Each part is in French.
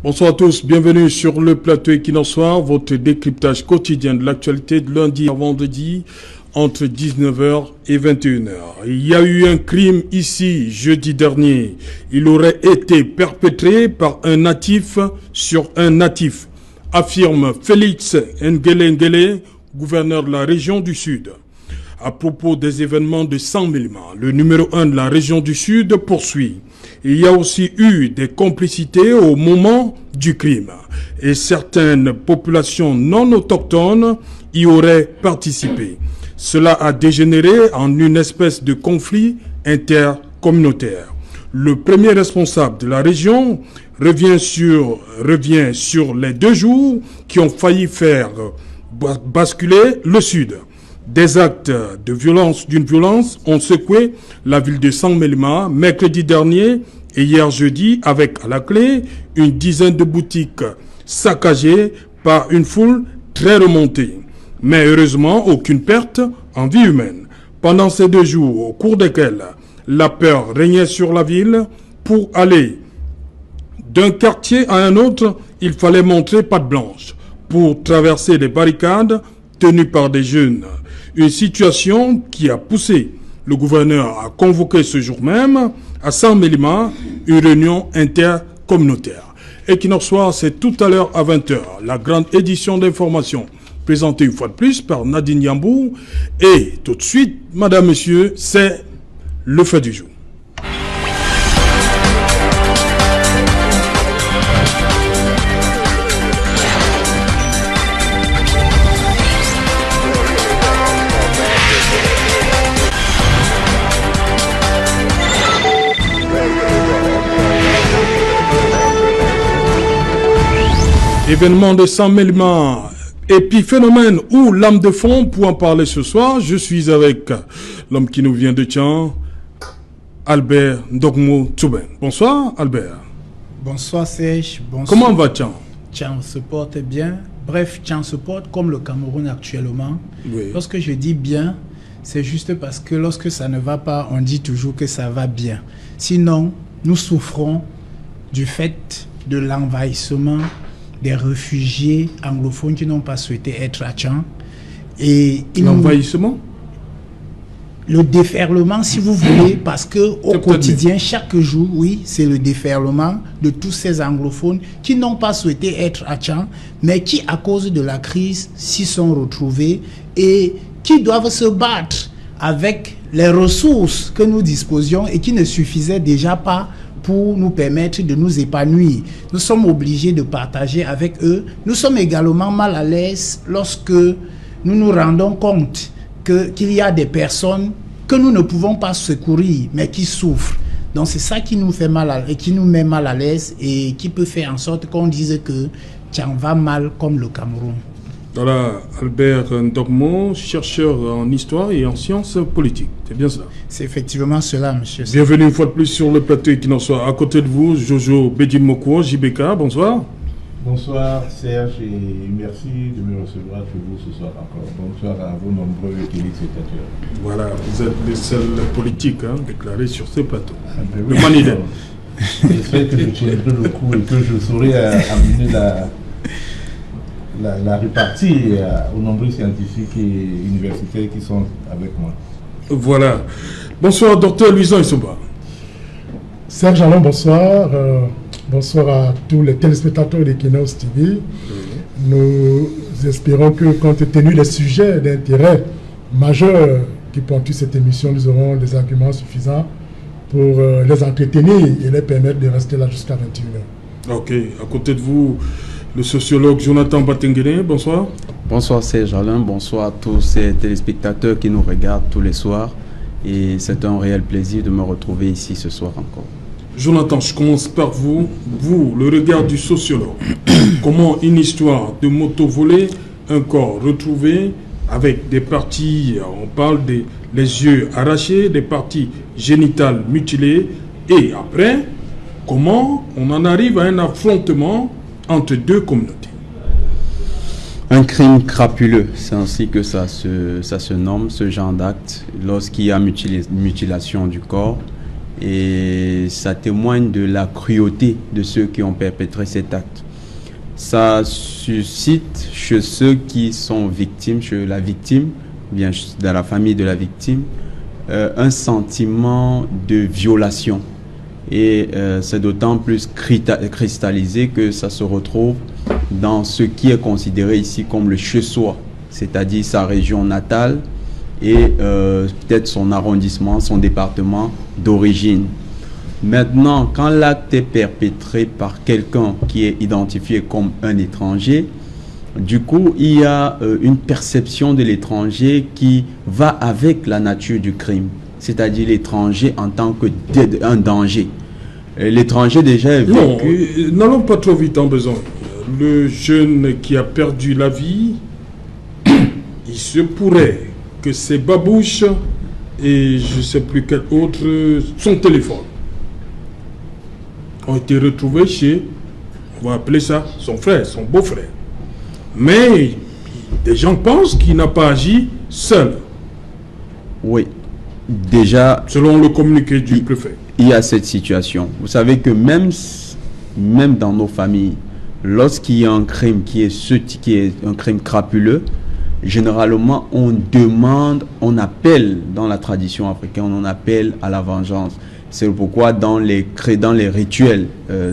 Bonsoir à tous, bienvenue sur le plateau Equinox Soir, votre décryptage quotidien de l'actualité de lundi à vendredi entre 19h et 21h. Il y a eu un crime ici jeudi dernier. Il aurait été perpétré par un natif sur un natif, affirme Félix Ngele, gouverneur de la région du Sud. À propos des événements de Saint-Mélima, le numéro 1 de la région du Sud poursuit. Il y a aussi eu des complicités au moment du crime et certaines populations non autochtones y auraient participé. Cela a dégénéré en une espèce de conflit intercommunautaire. Le premier responsable de la région revient sur les 2 jours qui ont failli faire basculer le Sud. Des actes d'une violence ont secoué la ville de Saint-Mélima mercredi dernier et hier jeudi avec à la clé une dizaine de boutiques saccagées par une foule très remontée. Mais heureusement, aucune perte en vie humaine. Pendant ces 2 jours, au cours desquels la peur régnait sur la ville, pour aller d'un quartier à un autre, il fallait montrer patte blanche pour traverser les barricades tenues par des jeunes. Une situation qui a poussé le gouverneur à convoquer ce jour même à Saint-Mélima une réunion intercommunautaire. Equinox Soir, c'est tout à l'heure à 20h, la grande édition d'information présentée une fois de plus par Nadine Yambou. Et tout de suite, madame, monsieur, c'est le fait du jour. Événement de Saint-Mélima, épiphénomène ou lame de fond, pour en parler ce soir, je suis avec l'homme qui nous vient de Tchan, Albert Ndogmo Tsouben. Bonsoir Albert. Bonsoir Serge. Bonsoir. Comment va Tchan? Tchan se porte bien. Bref, Tchan se porte comme le Cameroun actuellement. Oui. Lorsque je dis bien, c'est juste parce que lorsque ça ne va pas, on dit toujours que ça va bien. Sinon, nous souffrons du fait de l'envahissement des réfugiés anglophones qui n'ont pas souhaité être à Tchan. Et l'envahissement? Le déferlement, si vous voulez, parce que au quotidien, chaque jour, oui, c'est le déferlement de tous ces anglophones qui n'ont pas souhaité être à Tchan, mais qui, à cause de la crise, s'y sont retrouvés et qui doivent se battre avec les ressources que nous disposions et qui ne suffisaient déjà pas pour nous permettre de nous épanouir. Nous sommes obligés de partager avec eux. Nous sommes également mal à l'aise lorsque nous nous rendons compte qu'il y a des personnes que nous ne pouvons pas secourir, mais qui souffrent. Donc c'est ça qui nous fait mal et qui nous met mal à l'aise et qui peut faire en sorte qu'on dise que Tchan va mal comme le Cameroun. Voilà, Albert Ndogmo, chercheur en histoire et en sciences politiques. C'est bien cela? C'est effectivement cela, monsieur. Bienvenue une fois de plus sur le plateau Equinox Soir. À côté de vous, Jojo Bedimoko, JBK, bonsoir. Bonsoir Serge et merci de me recevoir toujours ce soir encore. Bonsoir à vos nombreux téléspectateurs. Voilà, vous êtes les seuls politiques déclarés sur ce plateau. Le Manilène. J'espère que je tiendrai le coup et que je saurai amener la répartie aux nombreux scientifiques et universitaires qui sont avec moi. Voilà. Bonsoir, docteur Louison Issouba. Serge Alain, bonsoir. Bonsoir à tous les téléspectateurs d'Equinox TV. Nous espérons que, compte tenu des sujets d'intérêt majeurs qui ponctuent cette émission, nous aurons des arguments suffisants pour les entretenir et les permettre de rester là jusqu'à 21h. Ok. À côté de vous, le sociologue Jonathan Batengene, bonsoir. Bonsoir Serge Alain, bonsoir à tous ces téléspectateurs qui nous regardent tous les soirs. Et c'est un réel plaisir de me retrouver ici ce soir encore. Jonathan, je commence par vous. Vous, le regard du sociologue. Comment une histoire de moto volée, un corps retrouvé avec des parties, on parle des yeux arrachés, des parties génitales mutilées, et après, comment on en arrive à un affrontement entre 2 communautés? Un crime crapuleux, c'est ainsi que ça se nomme, ce genre d'acte, lorsqu'il y a mutilation du corps et ça témoigne de la cruauté de ceux qui ont perpétré cet acte. Ça suscite chez ceux qui sont victimes, chez la victime, bien dans la famille de la victime, un sentiment de violation. Et c'est d'autant plus cristallisé que ça se retrouve dans ce qui est considéré ici comme le chez-soi, c'est-à-dire sa région natale et peut-être son arrondissement, son département d'origine. Maintenant, quand l'acte est perpétré par quelqu'un qui est identifié comme un étranger, du coup, il y a une perception de l'étranger qui va avec la nature du crime, c'est-à-dire l'étranger en tant qu'un danger. L'étranger déjà est vécu... Non, n'allons pas trop vite en besoin. Le jeune qui a perdu la vie, il se pourrait que ses babouches et je ne sais plus quel autre, son téléphone, ont été retrouvés chez, on va appeler ça son frère, son beau-frère. Mais des gens pensent qu'il n'a pas agi seul. Oui, déjà... Selon le communiqué du préfet. Il y a cette situation. Vous savez que même dans nos familles, lorsqu'il y a un crime qui est un crime crapuleux, généralement on demande, on appelle, dans la tradition africaine, on appelle à la vengeance. C'est pourquoi dans les rituels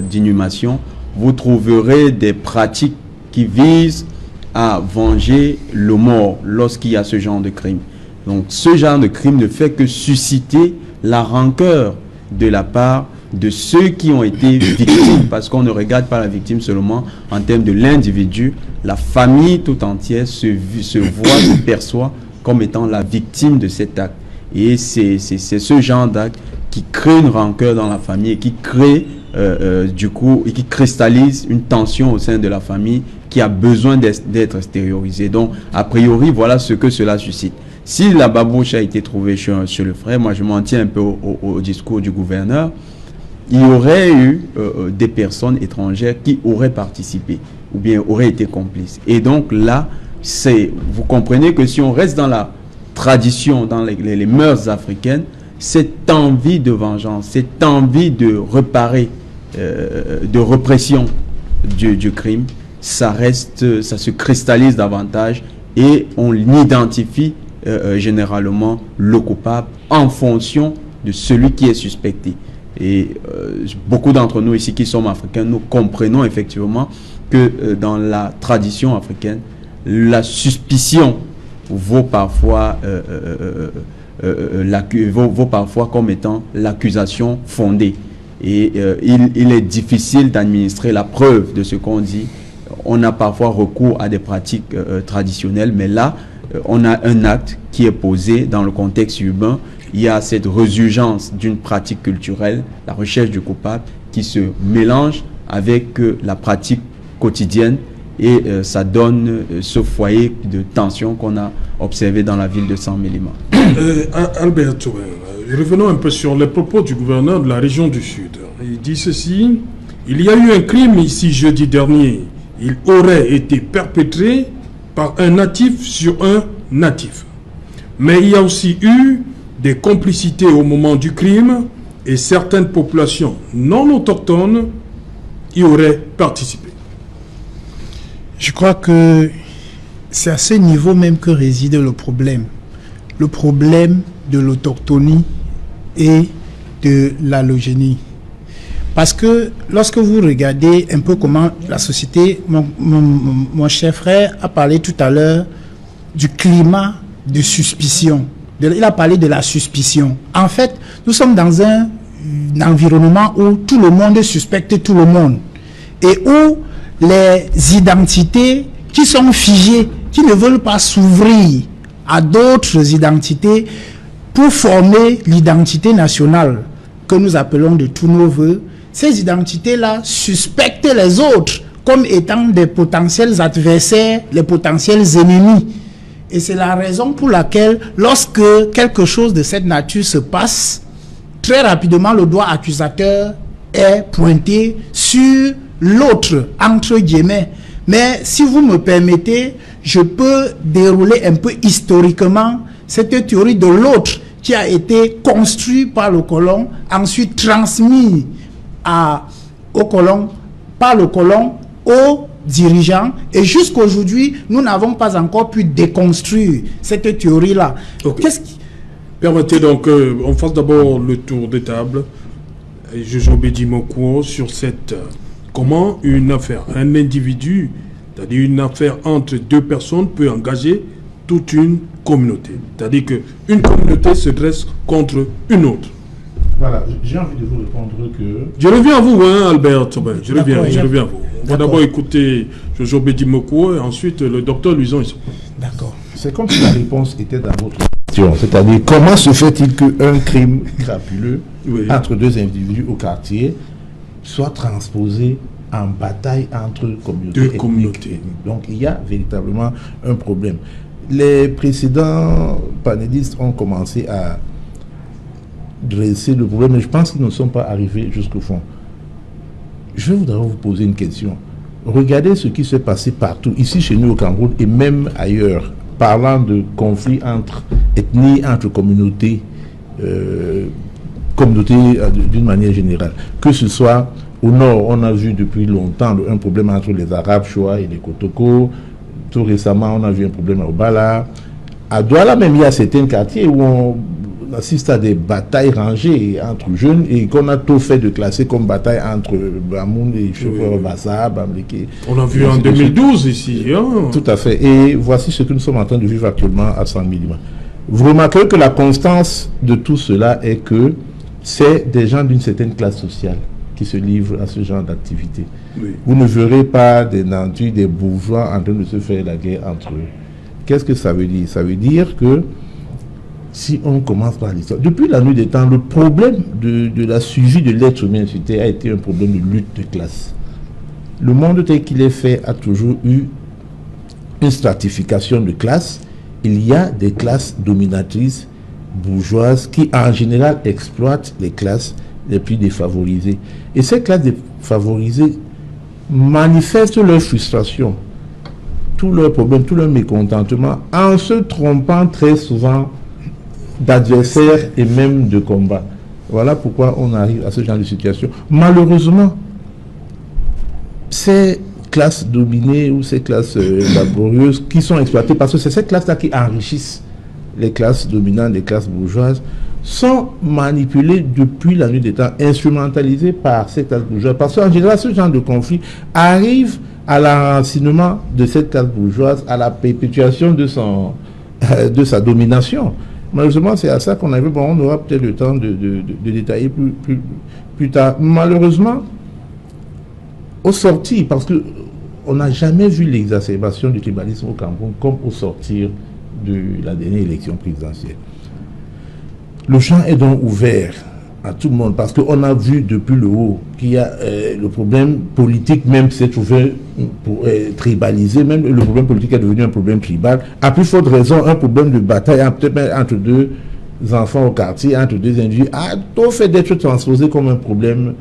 d'inhumation, vous trouverez des pratiques qui visent à venger le mort lorsqu'il y a ce genre de crime. Donc ce genre de crime ne fait que susciter la rancœur de la part de ceux qui ont été victimes, parce qu'on ne regarde pas la victime seulement en termes de l'individu, la famille tout entière se voit, se perçoit comme étant la victime de cet acte. Et c'est ce genre d'acte qui crée une rancœur dans la famille et qui crée du coup, et qui cristallise une tension au sein de la famille qui a besoin d'être extériorisée. Donc, a priori, voilà ce que cela suscite. Si la babouche a été trouvée chez le frère, moi je m'en tiens un peu au discours du gouverneur, il y aurait eu des personnes étrangères qui auraient participé ou bien auraient été complices. Et donc là, vous comprenez que si on reste dans la tradition, dans les mœurs africaines, cette envie de vengeance, cette envie de réparer, de répression du crime, ça se cristallise davantage et on identifie généralement le coupable en fonction de celui qui est suspecté. Et beaucoup d'entre nous ici qui sommes africains, nous comprenons effectivement que dans la tradition africaine, la suspicion vaut parfois comme étant l'accusation fondée. Et il est difficile d'administrer la preuve de ce qu'on dit. On a parfois recours à des pratiques traditionnelles, mais là, on a un acte qui est posé dans le contexte urbain. Il y a cette résurgence d'une pratique culturelle, la recherche du coupable, qui se mélange avec la pratique quotidienne et ça donne ce foyer de tension qu'on a observé dans la ville de Saint-Mélima. Albert Touin, revenons un peu sur les propos du gouverneur de la région du Sud. Il dit ceci: il y a eu un crime ici jeudi dernier. Il aurait été perpétré par un natif sur un natif. Mais il y a aussi eu des complicités au moment du crime et certaines populations non autochtones y auraient participé. Je crois que c'est à ce niveau même que réside le problème. Le problème de l'autochtonie et de l'allogénie. Parce que lorsque vous regardez un peu comment la société, mon cher frère a parlé tout à l'heure du climat de suspicion. Il a parlé de la suspicion. En fait, nous sommes dans un environnement où tout le monde suspecte tout le monde. Et où les identités qui sont figées, qui ne veulent pas s'ouvrir à d'autres identités pour former l'identité nationale que nous appelons de tous nos voeux, ces identités-là suspectent les autres comme étant des potentiels adversaires, les potentiels ennemis. Et c'est la raison pour laquelle, lorsque quelque chose de cette nature se passe, très rapidement, le doigt accusateur est pointé sur l'autre, entre guillemets. Mais si vous me permettez, je peux dérouler un peu historiquement cette théorie de l'autre qui a été construit par le colon, ensuite transmis au colon, par le colon aux dirigeants, et jusqu'aujourd'hui, nous n'avons pas encore pu déconstruire cette théorie-là. Okay. Permettez donc on fasse d'abord le tour de table. Jojo Bedimoko sur cette... comment une affaire, un individu, c'est-à-dire une affaire entre deux personnes peut engager toute une communauté. C'est-à-dire qu'une communauté se dresse contre une autre. Voilà, j'ai envie de vous répondre que... Je reviens à vous, hein, Albert. Je reviens à vous. On va d'abord écouter Jojo Bedimoko et ensuite le docteur Luison. D'accord. C'est comme si la réponse était dans votre question. C'est-à-dire, comment se fait-il qu'un crime crapuleux entre deux individus au quartier soit transposé en bataille entre communautés. Donc, il y a véritablement un problème. Les précédents panélistes ont commencé à dresser le problème, mais je pense qu'ils ne sont pas arrivés jusqu'au fond. Je voudrais vous poser une question. Regardez ce qui s'est passé partout, ici chez nous au Cameroun et même ailleurs, parlant de conflits entre ethnies, entre communautés, d'une manière générale. Que ce soit au nord, on a vu depuis longtemps un problème entre les Arabes, Shoa et les Kotoko. Tout récemment, on a vu un problème au Bala. À Douala même, il y a certains quartiers où on assiste à des batailles rangées entre jeunes et qu'on a tout fait de classer comme bataille entre Bamoun et chauffeur Bassa, Bamleke. On a vu en 2012 ici. Hein. Tout à fait. Et voici ce que nous sommes en train de vivre actuellement à 100 millimètres. Vous remarquerez que la constance de tout cela est que c'est des gens d'une certaine classe sociale qui se livrent à ce genre d'activité. Oui. Vous ne verrez pas des nantis, des bourgeois en train de se faire la guerre entre eux. Qu'est-ce que ça veut dire? Ça veut dire que si on commence par l'histoire, depuis la nuit des temps, le problème de la suivi de l'être humain sur Terre a été un problème de lutte de classe. Le monde tel qu'il est fait a toujours eu une stratification de classes. Il y a des classes dominatrices bourgeoises qui en général exploitent les classes les plus défavorisées. Et ces classes défavorisées manifestent leur frustration, tous leurs problèmes, tout leur mécontentement en se trompant très souvent d'adversaires et même de combats. Voilà pourquoi on arrive à ce genre de situation. Malheureusement, ces classes dominées ou ces classes laborieuses qui sont exploitées, parce que c'est ces classes-là qui enrichissent les classes dominantes, les classes bourgeoises, sont manipulées depuis la nuit des temps, instrumentalisées par ces classes bourgeoises. Parce qu'en général, ce genre de conflit arrive à l'enracinement de cette classe bourgeoise, à la perpétuation de sa domination. Malheureusement, c'est à ça qu'on arrive. Bon, on aura peut-être le temps de détailler plus tard. Malheureusement, au sortir, parce qu'on n'a jamais vu l'exacerbation du tribalisme au Cameroun comme au sortir de la dernière élection présidentielle. Le champ est donc ouvert à tout le monde, parce qu'on a vu depuis le haut qu'il y a le problème politique même s'est trouvé tribalisé, même le problème politique est devenu un problème tribal. À plus forte raison, un problème de bataille entre deux enfants au quartier, entre deux individus, a tout fait d'être transposé comme un problème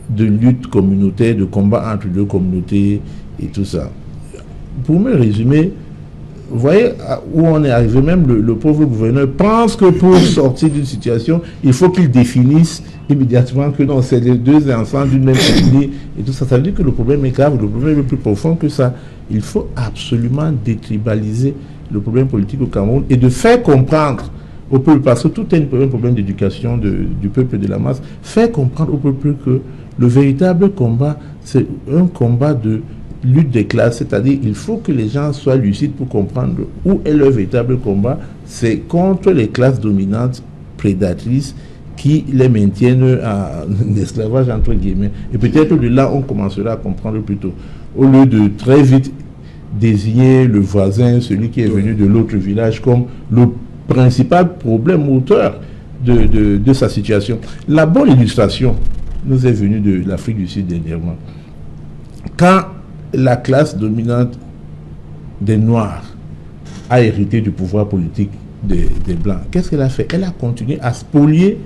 de lutte communautaire, de combat entre deux communautés et tout ça. Pour me résumer, vous voyez où on est arrivé, même le pauvre gouverneur pense que pour sortir d'une situation, il faut qu'il définisse immédiatement que non, c'est les deux enfants d'une même famille et tout ça. Ça veut dire que le problème est grave, le problème est plus profond que ça. Il faut absolument détribaliser le problème politique au Cameroun et de faire comprendre au peuple, parce que tout est un problème d'éducation du peuple et de la masse, faire comprendre au peuple que le véritable combat, c'est un combat de lutte des classes, c'est-à-dire il faut que les gens soient lucides pour comprendre où est leur véritable combat. C'est contre les classes dominantes prédatrices qui les maintiennent en esclavage entre guillemets. Et peut-être de là on commencera à comprendre plus tôt, au lieu de très vite désigner le voisin, celui qui est venu de l'autre village, comme le principal problème auteur de sa situation. La bonne illustration nous est venue de l'Afrique du Sud dernièrement. Quand la classe dominante des Noirs a hérité du pouvoir politique des Blancs, qu'est-ce qu'elle a fait? Elle a continué à spolier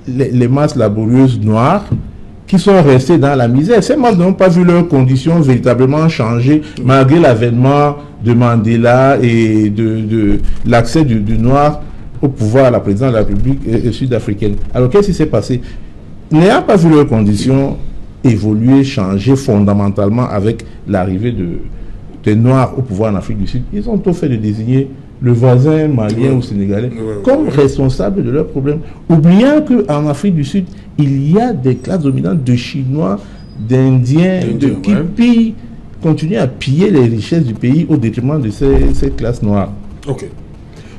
les masses laborieuses noires qui sont restées dans la misère. Ces masses n'ont pas vu leurs conditions véritablement changer malgré l'avènement de Mandela et de l'accès du noir au pouvoir à la présidence de la République sud-africaine. Alors qu'est-ce qui s'est passé? N'ayant pas vu leurs conditions évoluer, changer fondamentalement avec l'arrivée des Noirs au pouvoir en Afrique du Sud, ils ont tout fait de désigner le voisin malien ou sénégalais comme responsable de leurs problèmes. Oubliant qu'en Afrique du Sud, il y a des classes dominantes de Chinois, d'Indiens, qui continuent à piller les richesses du pays au détriment de ces classes noires. Ok.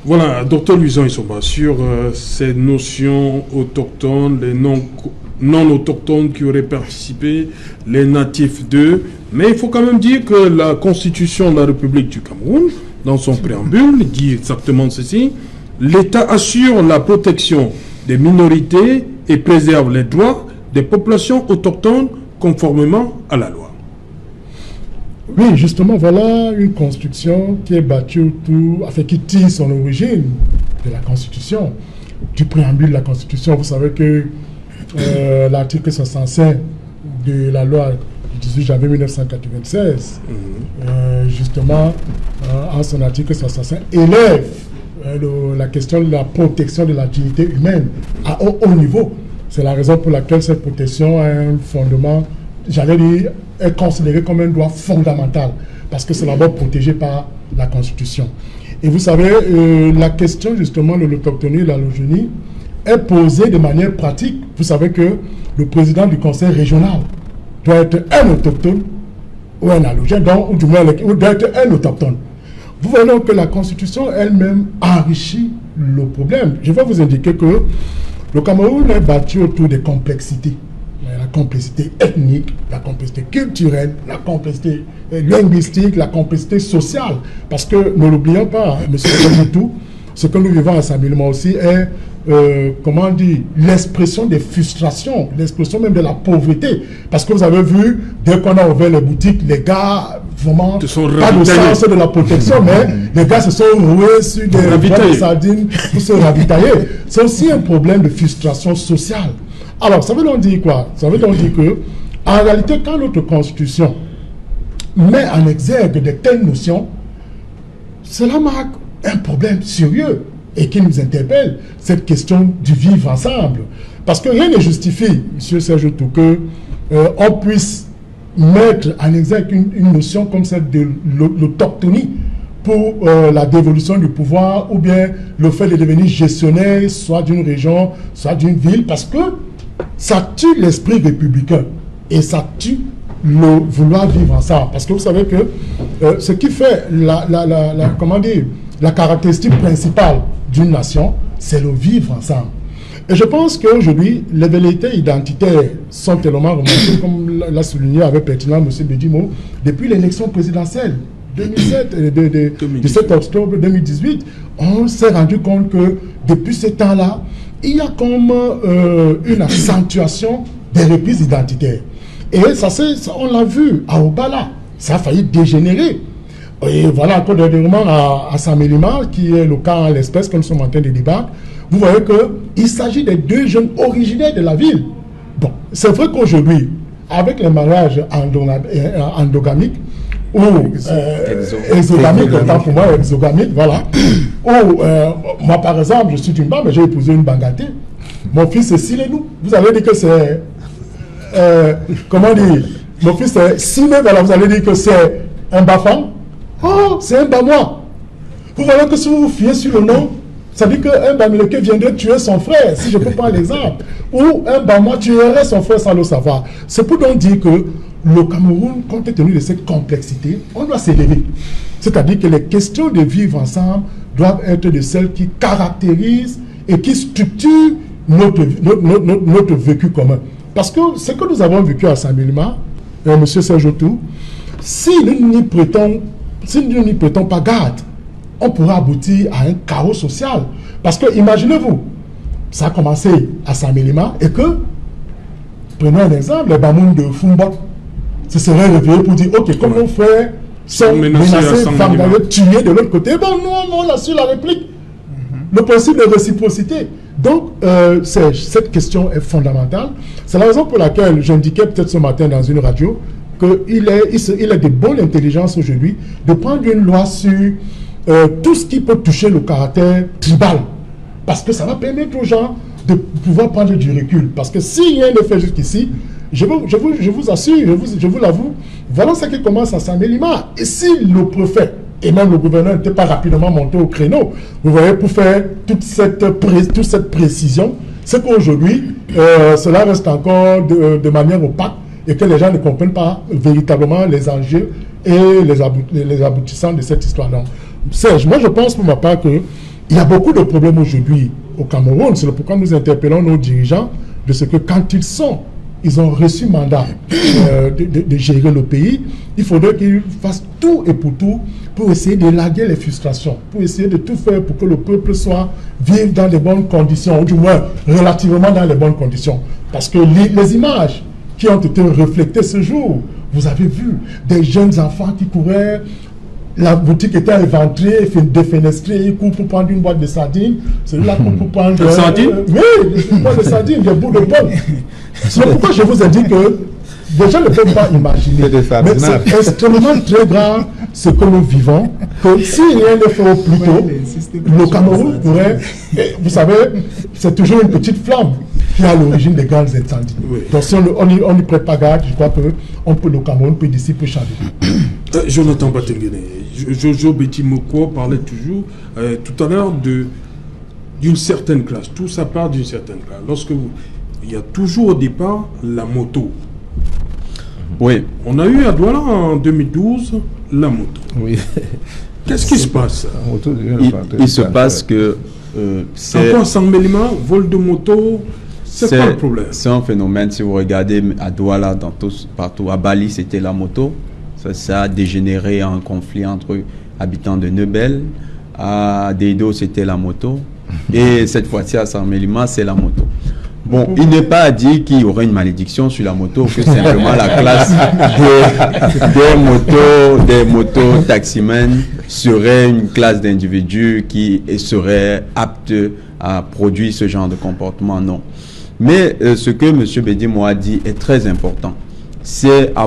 Voilà, docteur Luisan Issomba, sur ces notions autochtones, les non-autochtones qui auraient participé, les natifs d'eux. Mais il faut quand même dire que la Constitution de la République du Cameroun, dans son préambule, dit exactement ceci: l'État assure la protection des minorités et préserve les droits des populations autochtones conformément à la loi. Oui, justement, voilà une construction qui est battue autour, enfin, qui tire son origine de la Constitution, du préambule de la Constitution. Vous savez que l'article 65 de la loi du 18 janvier 1996, justement, en son article 65, élève la question de la protection de la dignité humaine à haut niveau. C'est la raison pour laquelle cette protection a un fondement, j'allais dire, est considérée comme un droit fondamental, parce que c'est d'abord protégé par la Constitution. Et vous savez, la question justement de l'autochtonie et de l'allogénie est posée de manière pratique. Vous savez que le président du conseil régional doit être un autochtone ou un allogène, ou du moins doit être un autochtone. Vous voyez donc que la Constitution elle-même enrichit le problème. Je vais vous indiquer que le Cameroun est battu autour des complexités. La complexité ethnique, la complexité culturelle, la complexité linguistique, la complexité sociale. Parce que, ne l'oublions pas, M. Tout, ce que nous vivons à Saint-Milman aussi est, comment dire, l'expression des frustrations, l'expression même de la pauvreté. Parce que vous avez vu, dès qu'on a ouvert les boutiques, les gars, vraiment, pas le sens de la protection, mais les gars se sont roués sur des boîtes de sardines pour se ravitailler. C'est aussi un problème de frustration sociale. Alors, ça veut donc dire quoi? Ça veut donc dire que, en réalité, quand notre Constitution met en exergue de telles notions, cela marque un problème sérieux et qui nous interpelle, cette question du vivre ensemble. Parce que rien ne justifie, M. Serge Tout, qu'on puisse mettre en exergue une notion comme celle de l'autochtonie pour la dévolution du pouvoir, ou bien le fait de devenir gestionnaire, soit d'une région, soit d'une ville, parce que ça tue l'esprit républicain et ça tue le vouloir vivre ensemble. Parce que vous savez que ce qui fait comment dire, la caractéristique principale d'une nation, c'est le vivre ensemble. Et je pense qu'aujourd'hui, les velléités identitaires sont tellement remontées, comme l'a souligné avec pertinence M. Bedimo, depuis l'élection présidentielle 17 octobre 2018, on s'est rendu compte que depuis ce temps-là, il y a comme une accentuation des reprises identitaires. Et ça, on l'a vu à Obala, ça a failli dégénérer. Et voilà, encore dernièrement à Saint-Mélima, qui est le cas en l'espèce que nous sommes en train de débattre, vous voyez qu'il s'agit des deux jeunes originaires de la ville. Bon, c'est vrai qu'aujourd'hui, avec les mariages endogamiques, ou exogamiques, autant pour moi, exogamiques, voilà. Ou, moi par exemple, je suis d'une Bamba, mais j'ai épousé une Bangaté. Mon fils est Silénou. Vous avez dit que c'est... comment dire? Mon fils est Siné, voilà, vous allez dire que c'est un Bafang. Oh, c'est un Bamois. Vous voyez que si vous vous fiez sur le nom, ça dit qu'un Bamileke viendrait tuer son frère, si je peux prendre l'exemple. Ou un Bamois tuerait son frère sans le savoir. C'est pour donc dire que le Cameroun, compte tenu de cette complexité, on doit s'élever. C'est-à-dire que les questions de vivre ensemble doivent être de celles qui caractérisent et qui structurent notre vécu commun. Parce que ce que nous avons vécu à Saint-Milma, M. Serge Tout, si nous n'y prêtons pas garde, on pourra aboutir à un chaos social. Parce que, imaginez-vous, ça a commencé à Saint-Milma et que, prenons un exemple, les Bamoun de Fumba se seraient réveillés pour dire, ok, comme nos frères sont menacés, tués de l'autre côté, bon, nous, on assure la réplique. Le principe de réciprocité. Donc, cette question est fondamentale. C'est la raison pour laquelle j'indiquais peut-être ce matin dans une radio qu'il est de bonne intelligence aujourd'hui de prendre une loi sur tout ce qui peut toucher le caractère tribal parce que ça va permettre aux gens de pouvoir prendre du recul. Parce que si rien n'est fait jusqu'ici, je vous assure, je vous l'avoue, voilà ce qui commence à s'améliorer. Et si le préfet et même le gouverneur n'étaient pas rapidement montés au créneau, vous voyez, pour faire toute cette précision, c'est qu'aujourd'hui, cela reste encore de manière opaque et que les gens ne comprennent pas véritablement les enjeux et les aboutissants de cette histoire. Donc, Serge, moi je pense pour ma part qu'il y a beaucoup de problèmes aujourd'hui au Cameroun. C'est pourquoi nous interpellons nos dirigeants de ce que quand ils ont reçu mandat de gérer le pays, il faudrait qu'ils fassent tout et pour tout pour essayer d'élaguer les frustrations, pour essayer de tout faire pour que le peuple vive dans les bonnes conditions, ou du moins relativement dans les bonnes conditions. Parce que les images qui ont été reflétées ce jour, vous avez vu des jeunes enfants qui couraient, la boutique était éventrée, défenestrée, ils courent pour prendre une boîte de sardines. Celui-là pour prendre... Des sardines oui, des boîtes de sardines, des bouts de pomme. C'est pourquoi je vous ai dit que les gens ne peuvent pas imaginer. Mais c'est extrêmement très grave ce que nous vivons. Que si rien n'est fait au plus tôt, le Cameroun pourrait... Vous savez, c'est toujours une petite flamme qui est à l'origine des grands incendies. Oui. Donc si on n'y prête pas garde, je crois que le Cameroun peut d'ici peut changer. Jonathan Batengene, Jojo Betimoko parlait toujours tout à l'heure d'une certaine classe. Tout ça part d'une certaine classe. Il y a toujours au départ la moto. Oui. On a eu à Douala en 2012 la moto. Oui. Qu'est-ce qui se passe? Il se passe que c'est quoi sans mêlement, vol de moto? C'est quoi le problème? C'est un phénomène. Si vous regardez à Douala, partout, à Bali, c'était la moto. Ça a dégénéré en conflit entre habitants de Nebel. À Deido, c'était la moto. Et cette fois-ci, à Saint-Mélima, c'est la moto. Bon, il n'est pas à dire qu'il y aurait une malédiction sur la moto, que simplement la classe des motos taximens serait une classe d'individus qui serait apte à produire ce genre de comportement. Non. Mais ce que M. Bedimo a dit est très important. Ça a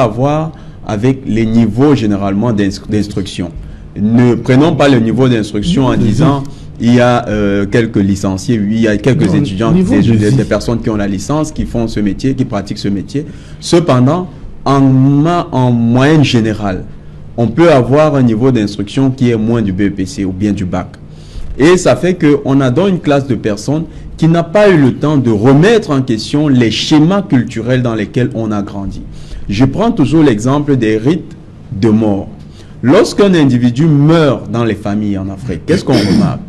à voir avec les niveaux généralement d'instruction. Ne prenons pas le niveau d'instruction en disant il y a quelques licenciés, il y a quelques étudiants, des personnes qui ont la licence, qui font ce métier, qui pratiquent ce métier. Cependant, en moyenne générale, on peut avoir un niveau d'instruction qui est moins du BEPC ou bien du bac. Et ça fait qu'on a donc une classe de personnes qui n'a pas eu le temps de remettre en question les schémas culturels dans lesquels on a grandi. Je prends toujours l'exemple des rites de mort. Lorsqu'un individu meurt dans les familles en Afrique, qu'est-ce qu'on remarque?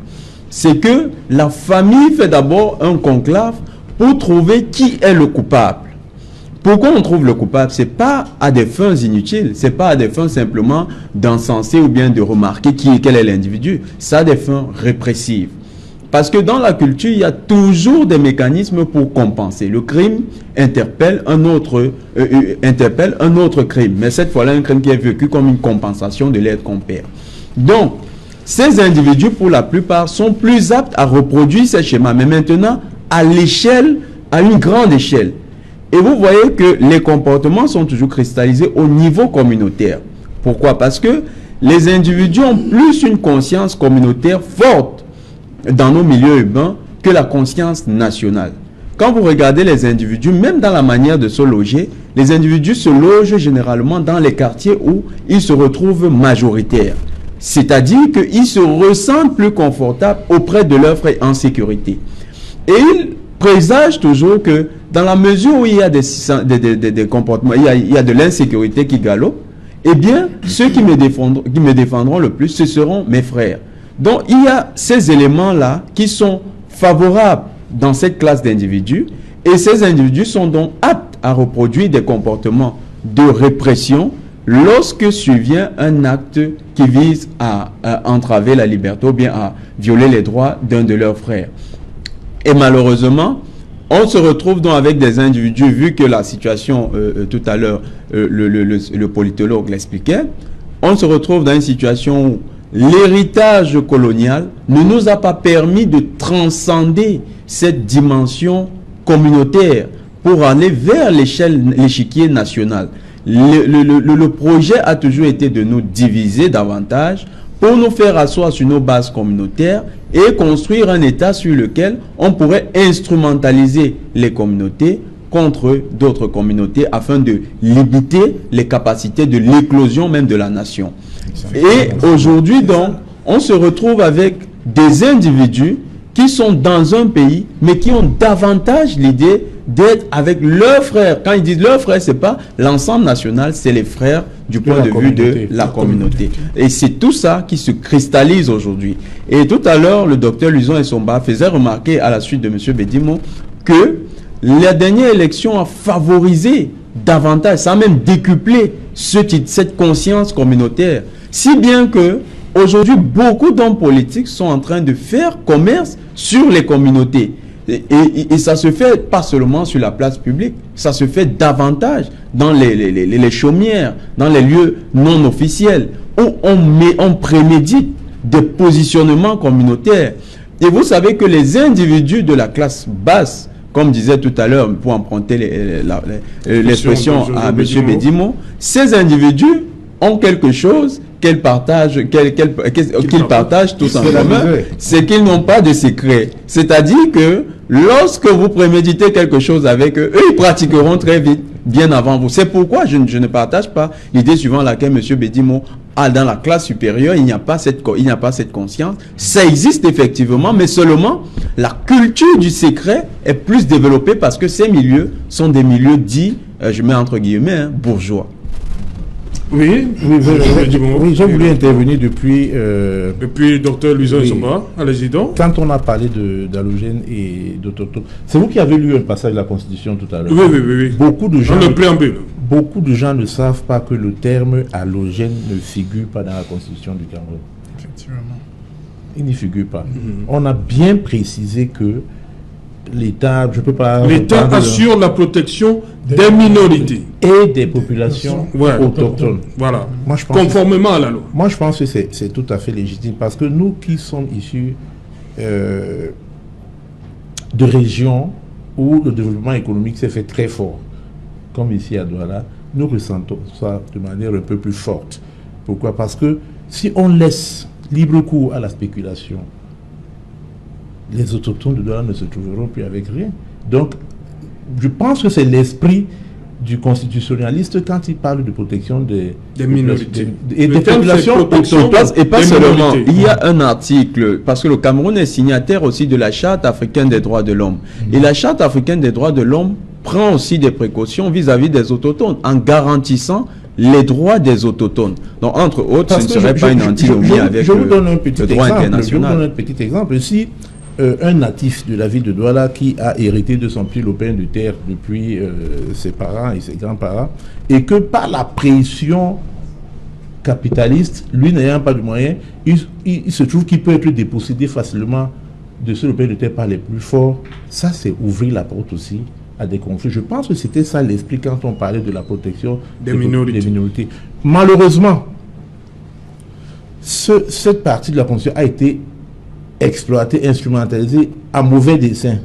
C'est que la famille fait d'abord un conclave pour trouver qui est le coupable. Pourquoi on trouve le coupable? Ce n'est pas à des fins inutiles, ce n'est pas à des fins simplement d'encenser ou bien de remarquer quel est l'individu. Ça a des fins répressives. Parce que dans la culture, il y a toujours des mécanismes pour compenser. Le crime interpelle un autre crime. Mais cette fois-là, un crime qui est vécu comme une compensation de l'aide qu'on perd. Donc, ces individus, pour la plupart, sont plus aptes à reproduire ces schémas. Mais maintenant, à une grande échelle. Et vous voyez que les comportements sont toujours cristallisés au niveau communautaire. Pourquoi? Parce que les individus ont plus une conscience communautaire forte dans nos milieux urbains que la conscience nationale. Quand vous regardez les individus, même dans la manière de se loger, les individus se logent généralement dans les quartiers où ils se retrouvent majoritaires. C'est-à-dire qu'ils se ressentent plus confortables auprès de l'œuvre et en sécurité. Et ils présagent toujours que dans la mesure où il y a des comportements, il y a de l'insécurité qui galope, eh bien, ceux qui me défendront le plus, ce seront mes frères. Donc, il y a ces éléments-là qui sont favorables dans cette classe d'individus, et ces individus sont donc aptes à reproduire des comportements de répression lorsque survient un acte qui vise à entraver la liberté ou bien à violer les droits d'un de leurs frères. Et malheureusement, on se retrouve donc avec des individus, vu que la situation, tout à l'heure, le politologue l'expliquait, on se retrouve dans une situation où l'héritage colonial ne nous a pas permis de transcender cette dimension communautaire pour aller vers l'échiquier national. Le projet a toujours été de nous diviser davantage pour nous faire asseoir sur nos bases communautaires et construire un État sur lequel on pourrait instrumentaliser les communautés contre d'autres communautés afin de limiter les capacités de l'éclosion même de la nation. Et aujourd'hui, donc, on se retrouve avec des individus qui sont dans un pays, mais qui ont davantage l'idée d'être avec leurs frères. Quand ils disent leurs frères, c'est pas l'ensemble national, c'est les frères du point de vue de la communauté. Et c'est tout ça qui se cristallise aujourd'hui. Et tout à l'heure, le docteur Luison Essomba faisait remarquer à la suite de M. Bedimo que la dernière élection a favorisé davantage, ça a même décuplé cette conscience communautaire. Si bien que aujourd'hui, beaucoup d'hommes politiques sont en train de faire commerce sur les communautés. Et ça se fait pas seulement sur la place publique, ça se fait davantage dans les chaumières, dans les lieux non officiels, où on prémédite des positionnements communautaires. Et vous savez que les individus de la classe basse, comme disait tout à l'heure, pour emprunter l'expression à M. Bedimo, ces individus ont quelque chose qu'ils partagent tous en commun, c'est qu'ils n'ont pas de secret. C'est-à-dire que lorsque vous préméditez quelque chose avec eux, ils pratiqueront très vite, bien avant vous. C'est pourquoi je ne partage pas l'idée suivant laquelle M. Bedimo a dans la classe supérieure, il n'y a pas cette conscience. Ça existe effectivement, mais seulement la culture du secret est plus développée parce que ces milieux sont des milieux dits, je mets entre guillemets, bourgeois. Oui, j'ai voulu intervenir depuis Dr Luison Essomba, allez-y donc. Quand on a parlé d'allogène et d'autochtone, c'est vous qui avez lu un passage de la Constitution tout à l'heure. Oui. Beaucoup de gens, dans le préambule. Beaucoup de gens ne savent pas que le terme allogène ne figure pas dans la Constitution du Cameroun. Effectivement. Il n'y figure pas. On a bien précisé que l'État, je peux pas... L'État assure la protection des minorités et des populations autochtones. Voilà. Moi, je pense conformément à la loi. Moi, je pense que c'est tout à fait légitime parce que nous qui sommes issus de régions où le développement économique s'est fait très fort, comme ici à Douala, nous ressentons ça de manière un peu plus forte. Pourquoi? Parce que si on laisse libre cours à la spéculation, les autochtones de Douala ne se trouveront plus avec rien. Donc, je pense que c'est l'esprit du constitutionnaliste quand il parle de protection des minorités et des populations autochtones. Et pas seulement, il y a un article, parce que le Cameroun est signataire aussi de la Charte africaine des droits de l'homme. Et la Charte africaine des droits de l'homme prend aussi des précautions vis-à-vis des autochtones en garantissant les droits des autochtones. Donc, entre autres, ce ne serait pas une antinomie avec le droit international. Je vous donne un petit exemple. Si un natif de la ville de Douala qui a hérité de son petit lopin de terre depuis ses parents et ses grands-parents, et que par la pression capitaliste, lui n'ayant pas de moyens, il se trouve qu'il peut être dépossédé facilement de ce lopin de terre par les plus forts. Ça, c'est ouvrir la porte aussi à des conflits. Je pense que c'était ça l'esprit quand on parlait de la protection des minorités. Malheureusement, cette partie de la Constitution a été exploité, instrumentalisé à mauvais dessein.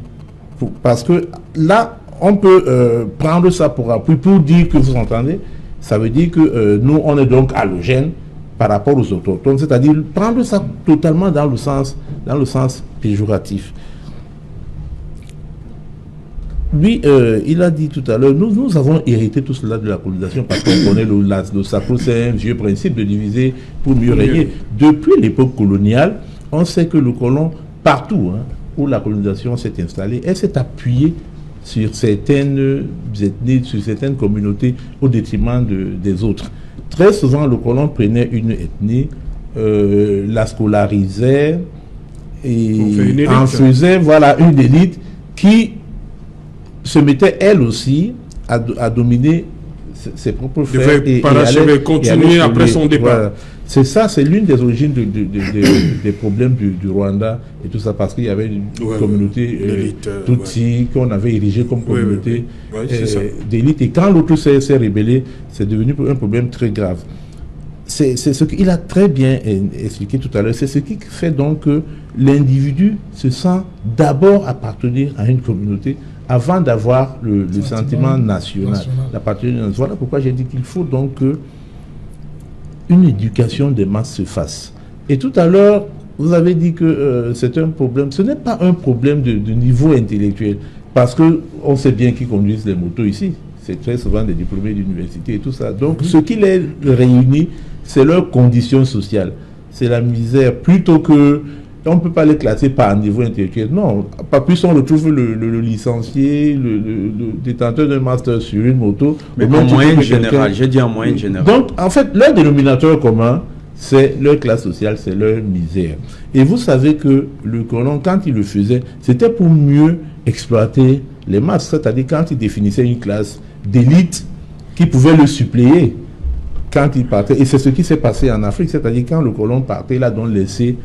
Parce que là, on peut prendre ça pour appui pour dire que vous entendez, ça veut dire que nous, on est donc allogène par rapport aux autochtones, c'est-à-dire prendre ça totalement dans le sens péjoratif. Lui, il a dit tout à l'heure, nous avons hérité tout cela de la colonisation parce qu'on connaît le sacro-saint vieux principe de diviser pour mieux régner. Depuis l'époque coloniale, on sait que le colon, partout où la colonisation s'est installée, elle s'est appuyée sur certaines ethnies, sur certaines communautés au détriment des autres. Très souvent, le colon prenait une ethnie, la scolarisait et en faisait une élite qui se mettait elle aussi à dominer ses propres frères. Et continuer après son départ. Voilà. C'est ça, c'est l'une des origines des problèmes du Rwanda et tout ça, parce qu'il y avait une communauté Tutsi qu'on avait érigée comme communauté d'élite. Et quand l'autre s'est rébellé, c'est devenu un problème très grave. C'est ce qu'il a très bien expliqué tout à l'heure. C'est ce qui fait donc que l'individu se sent d'abord appartenir à une communauté avant d'avoir le sentiment national. Voilà pourquoi j'ai dit qu'il faut donc que une éducation des masses se fasse. Et tout à l'heure, vous avez dit que c'est un problème. Ce n'est pas un problème de niveau intellectuel. Parce qu'on sait bien qui conduisent les motos ici. C'est très souvent des diplômés d'université et tout ça. Donc, ce qui les réunit, c'est leurs conditions sociales. C'est la misère. Plutôt que... On ne peut pas les classer par niveau intellectuel. Non, pas plus on retrouve le licencié, le détenteur d'un master sur une moto. Mais en moyenne générale, j'ai dit en moyenne générale. Donc, en fait, leur dénominateur commun, c'est leur classe sociale, c'est leur misère. Et vous savez que le colon, quand il le faisait, c'était pour mieux exploiter les masses. C'est-à-dire quand il définissait une classe d'élite qui pouvait le suppléer quand il partait. Et c'est ce qui s'est passé en Afrique. C'est-à-dire quand le colon partait, il a donc laissé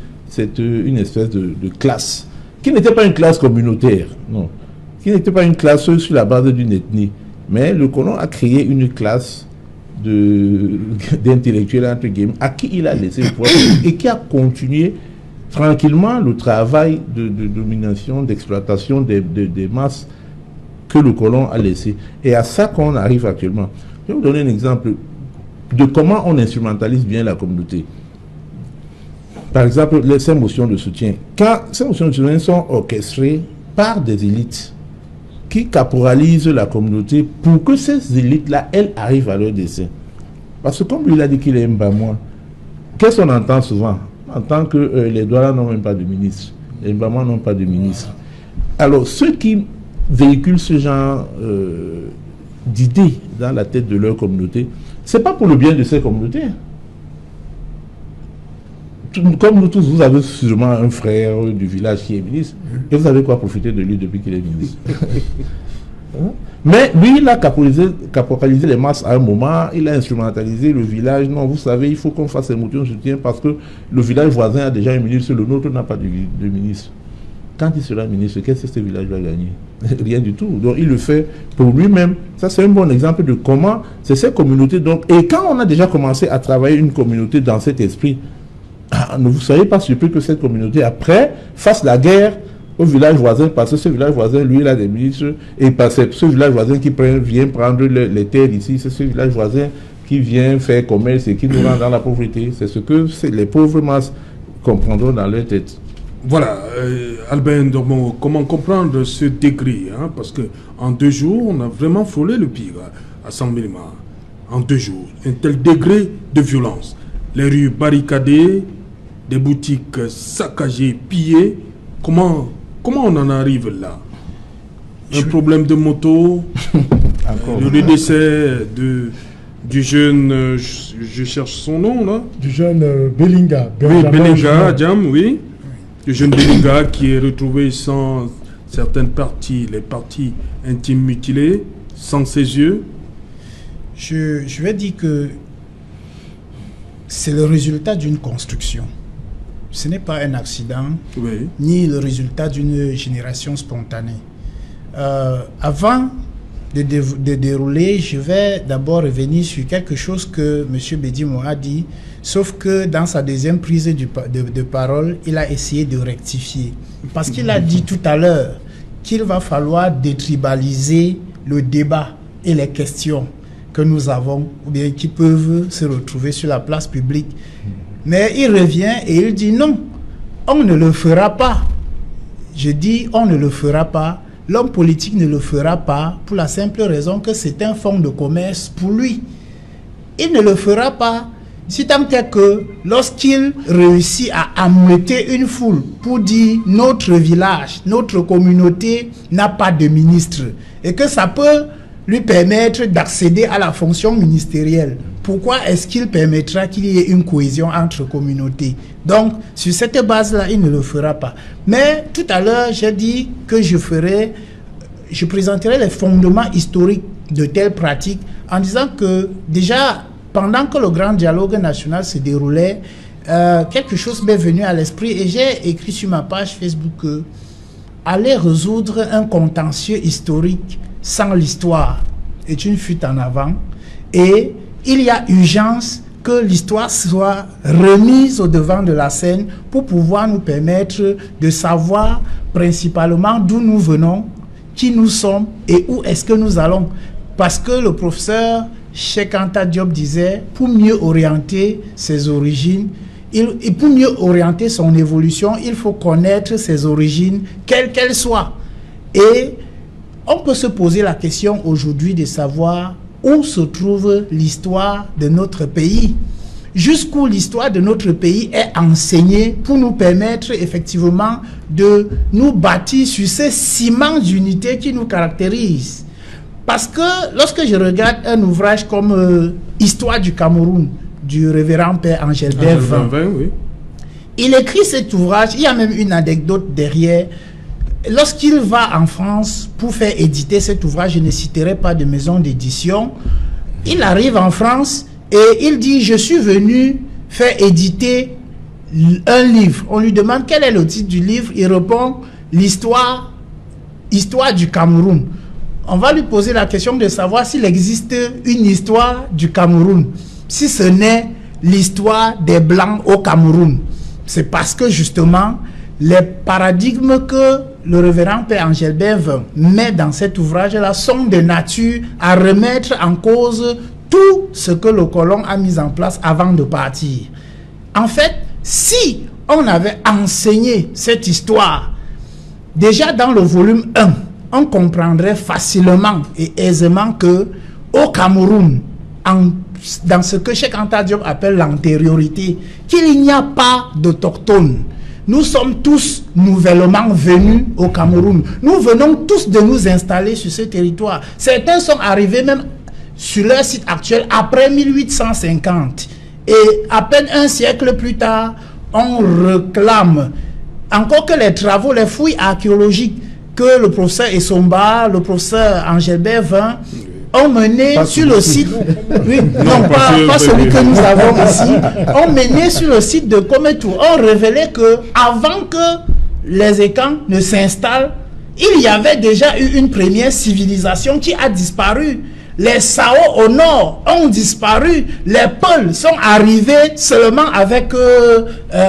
une espèce de classe, qui n'était pas une classe communautaire, non, qui n'était pas une classe sur la base d'une ethnie, mais le colon a créé une classe d'intellectuels, entre guillemets, à qui il a laissé le pouvoir et qui a continué tranquillement le travail de domination, d'exploitation des masses que le colon a laissé. Et à ça qu'on arrive actuellement. Je vais vous donner un exemple de comment on instrumentalise bien la communauté. Par exemple, ces motions de soutien. Quand ces motions de soutien sont orchestrées par des élites qui caporalisent la communauté pour que ces élites-là, elles arrivent à leur dessein. Parce que comme lui, il a dit qu'il est Mbamois, qu'est-ce qu'on entend souvent? On entend que les Douala n'ont même pas de ministre. Les Mbamois n'ont pas de ministre. Alors, ceux qui véhiculent ce genre d'idées dans la tête de leur communauté, ce n'est pas pour le bien de ces communautés. Comme nous tous, vous avez sûrement un frère du village qui est ministre, et vous savez quoi profiter de lui depuis qu'il est ministre. Mais lui, il a caporalisé les masses à un moment, il a instrumentalisé le village. Non, vous savez, il faut qu'on fasse des motions de soutien parce que le village voisin a déjà un ministre, le nôtre n'a pas de ministre. Quand il sera ministre, qu'est-ce que ce village va gagner? Rien du tout. Donc il le fait pour lui-même. Ça, c'est un bon exemple de comment c'est ces communautés. Donc, et quand on a déjà commencé à travailler une communauté dans cet esprit, ne vous soyez pas surpris que cette communauté, après, fasse la guerre au village voisin, parce que ce village voisin, lui, il a des ministres, et parce que ce village voisin qui vient prendre les terres ici, c'est ce village voisin qui vient faire commerce et qui nous rend dans la pauvreté. C'est ce que les pauvres masses comprendront dans leur tête. Voilà, Albert Ndomo, comment comprendre ce degré, hein, parce qu'en 2 jours, on a vraiment frôlé le pire à Saint-Milima. En 2 jours, un tel degré de violence. Les rues barricadées, des boutiques saccagées, pillées. Comment on en arrive là? Un problème de moto, le décès du jeune, je cherche son nom là. Du jeune Belinga. Oui, Belinga, Jam, oui. Le jeune Belinga qui est retrouvé sans certaines parties, les parties intimes mutilées, sans ses yeux. Je vais dire que c'est le résultat d'une construction. Ce n'est pas un accident, oui, ni le résultat d'une génération spontanée. Avant de dérouler, je vais d'abord revenir sur quelque chose que M. Bedimo a dit, sauf que dans sa deuxième prise de parole, il a essayé de rectifier. Parce qu'il a dit tout à l'heure qu'il va falloir détribaliser le débat et les questions que nous avons, ou bien qui peuvent se retrouver sur la place publique. Mais il revient et il dit non, on ne le fera pas. Je dis on ne le fera pas. L'homme politique ne le fera pas pour la simple raison que c'est un fonds de commerce pour lui. Il ne le fera pas si tant est que lorsqu'il réussit à ameuter une foule pour dire notre village, notre communauté n'a pas de ministre et que ça peut lui permettre d'accéder à la fonction ministérielle. Pourquoi est-ce qu'il permettra qu'il y ait une cohésion entre communautés? Donc, sur cette base-là, il ne le fera pas. Mais tout à l'heure, j'ai dit que je présenterai les fondements historiques de telles pratiques en disant que déjà, pendant que le grand dialogue national se déroulait, quelque chose m'est venu à l'esprit et j'ai écrit sur ma page Facebook que aller résoudre un contentieux historique sans l'histoire est une fuite en avant et il y a urgence que l'histoire soit remise au devant de la scène pour pouvoir nous permettre de savoir principalement d'où nous venons, qui nous sommes et où est-ce que nous allons. Parce que le professeur Cheikh Anta Diop disait, pour mieux orienter ses origines, Et pour mieux orienter son évolution, il faut connaître ses origines, quelles qu'elles soient. Et on peut se poser la question aujourd'hui de savoir où se trouve l'histoire de notre pays. Jusqu'où l'histoire de notre pays est enseignée pour nous permettre effectivement de nous bâtir sur ces ciments d'unité qui nous caractérisent. Parce que lorsque je regarde un ouvrage comme Histoire du Cameroun, du révérend père Angelbert Vin, oui. Il écrit cet ouvrage, il y a même une anecdote derrière. Lorsqu'il va en France pour faire éditer cet ouvrage, je ne citerai pas de maison d'édition, il arrive en France et il dit « Je suis venu faire éditer un livre ». On lui demande quel est le titre du livre, il répond « L'histoire du Cameroun ». On va lui poser la question de savoir s'il existe une histoire du Cameroun, si ce n'est l'histoire des Blancs au Cameroun. C'est parce que justement, les paradigmes que le révérend père Angelbert met dans cet ouvrage-là sont de nature à remettre en cause tout ce que le colon a mis en place avant de partir. En fait, si on avait enseigné cette histoire, déjà dans le volume 1, on comprendrait facilement et aisément que au Cameroun, dans ce que Cheikh Anta Diop appelle l'antériorité, qu'il n'y a pas d'autochtones. Nous sommes tous nouvellement venus au Cameroun. Nous venons tous de nous installer sur ce territoire. Certains sont arrivés même sur leur site actuel après 1850. Et à peine un siècle plus tard, on réclame encore que les travaux, les fouilles archéologiques que le professeur Essomba, le professeur Angelbert Vin ont mené sur le site, oui, non pas celui que nous avons ici, ont mené sur le site de Cometou, ont révélé que avant que les Ekans ne s'installent, il y avait déjà eu une première civilisation qui a disparu. Les Sao au nord ont disparu. Les Peuls sont arrivés seulement avec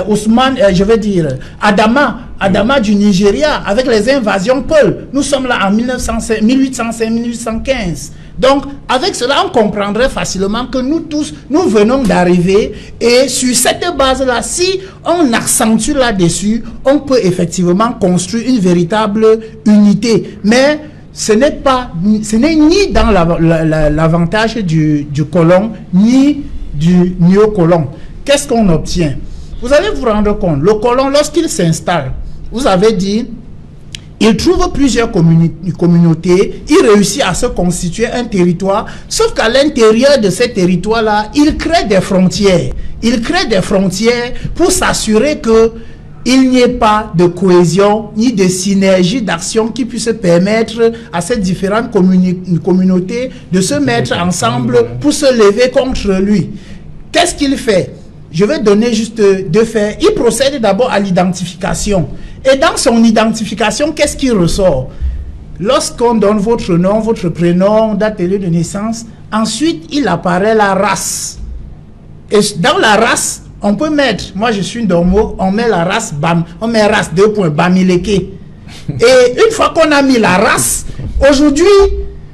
Ousmane, je veux dire, Adama du Nigeria, avec les invasions Peuls. Nous sommes là en 1805-1815. Donc, avec cela, on comprendrait facilement que nous tous, nous venons d'arriver et sur cette base-là, si on accentue là-dessus, on peut effectivement construire une véritable unité. Mais ce n'est ni dans l'avantage du colon, ni du néocolon. Qu'est-ce qu'on obtient? Vous allez vous rendre compte, le colon, lorsqu'il s'installe, vous avez dit, il trouve plusieurs communautés, il réussit à se constituer un territoire, sauf qu'à l'intérieur de ces territoires-là, il crée des frontières. Il crée des frontières pour s'assurer qu'il n'y ait pas de cohésion ni de synergie d'action qui puisse permettre à ces différentes communautés de se mettre ensemble pour se lever contre lui. Qu'est-ce qu'il fait? Je vais donner juste deux faits. Il procède d'abord à l'identification. Et dans son identification, qu'est-ce qui ressort? Lorsqu'on donne votre nom, votre prénom, date de naissance, ensuite, il apparaît la race. Et dans la race, on peut mettre, moi je suis Ndomo, on met la race Bam, on met race 2 points, Bamileke. Et une fois qu'on a mis la race, aujourd'hui,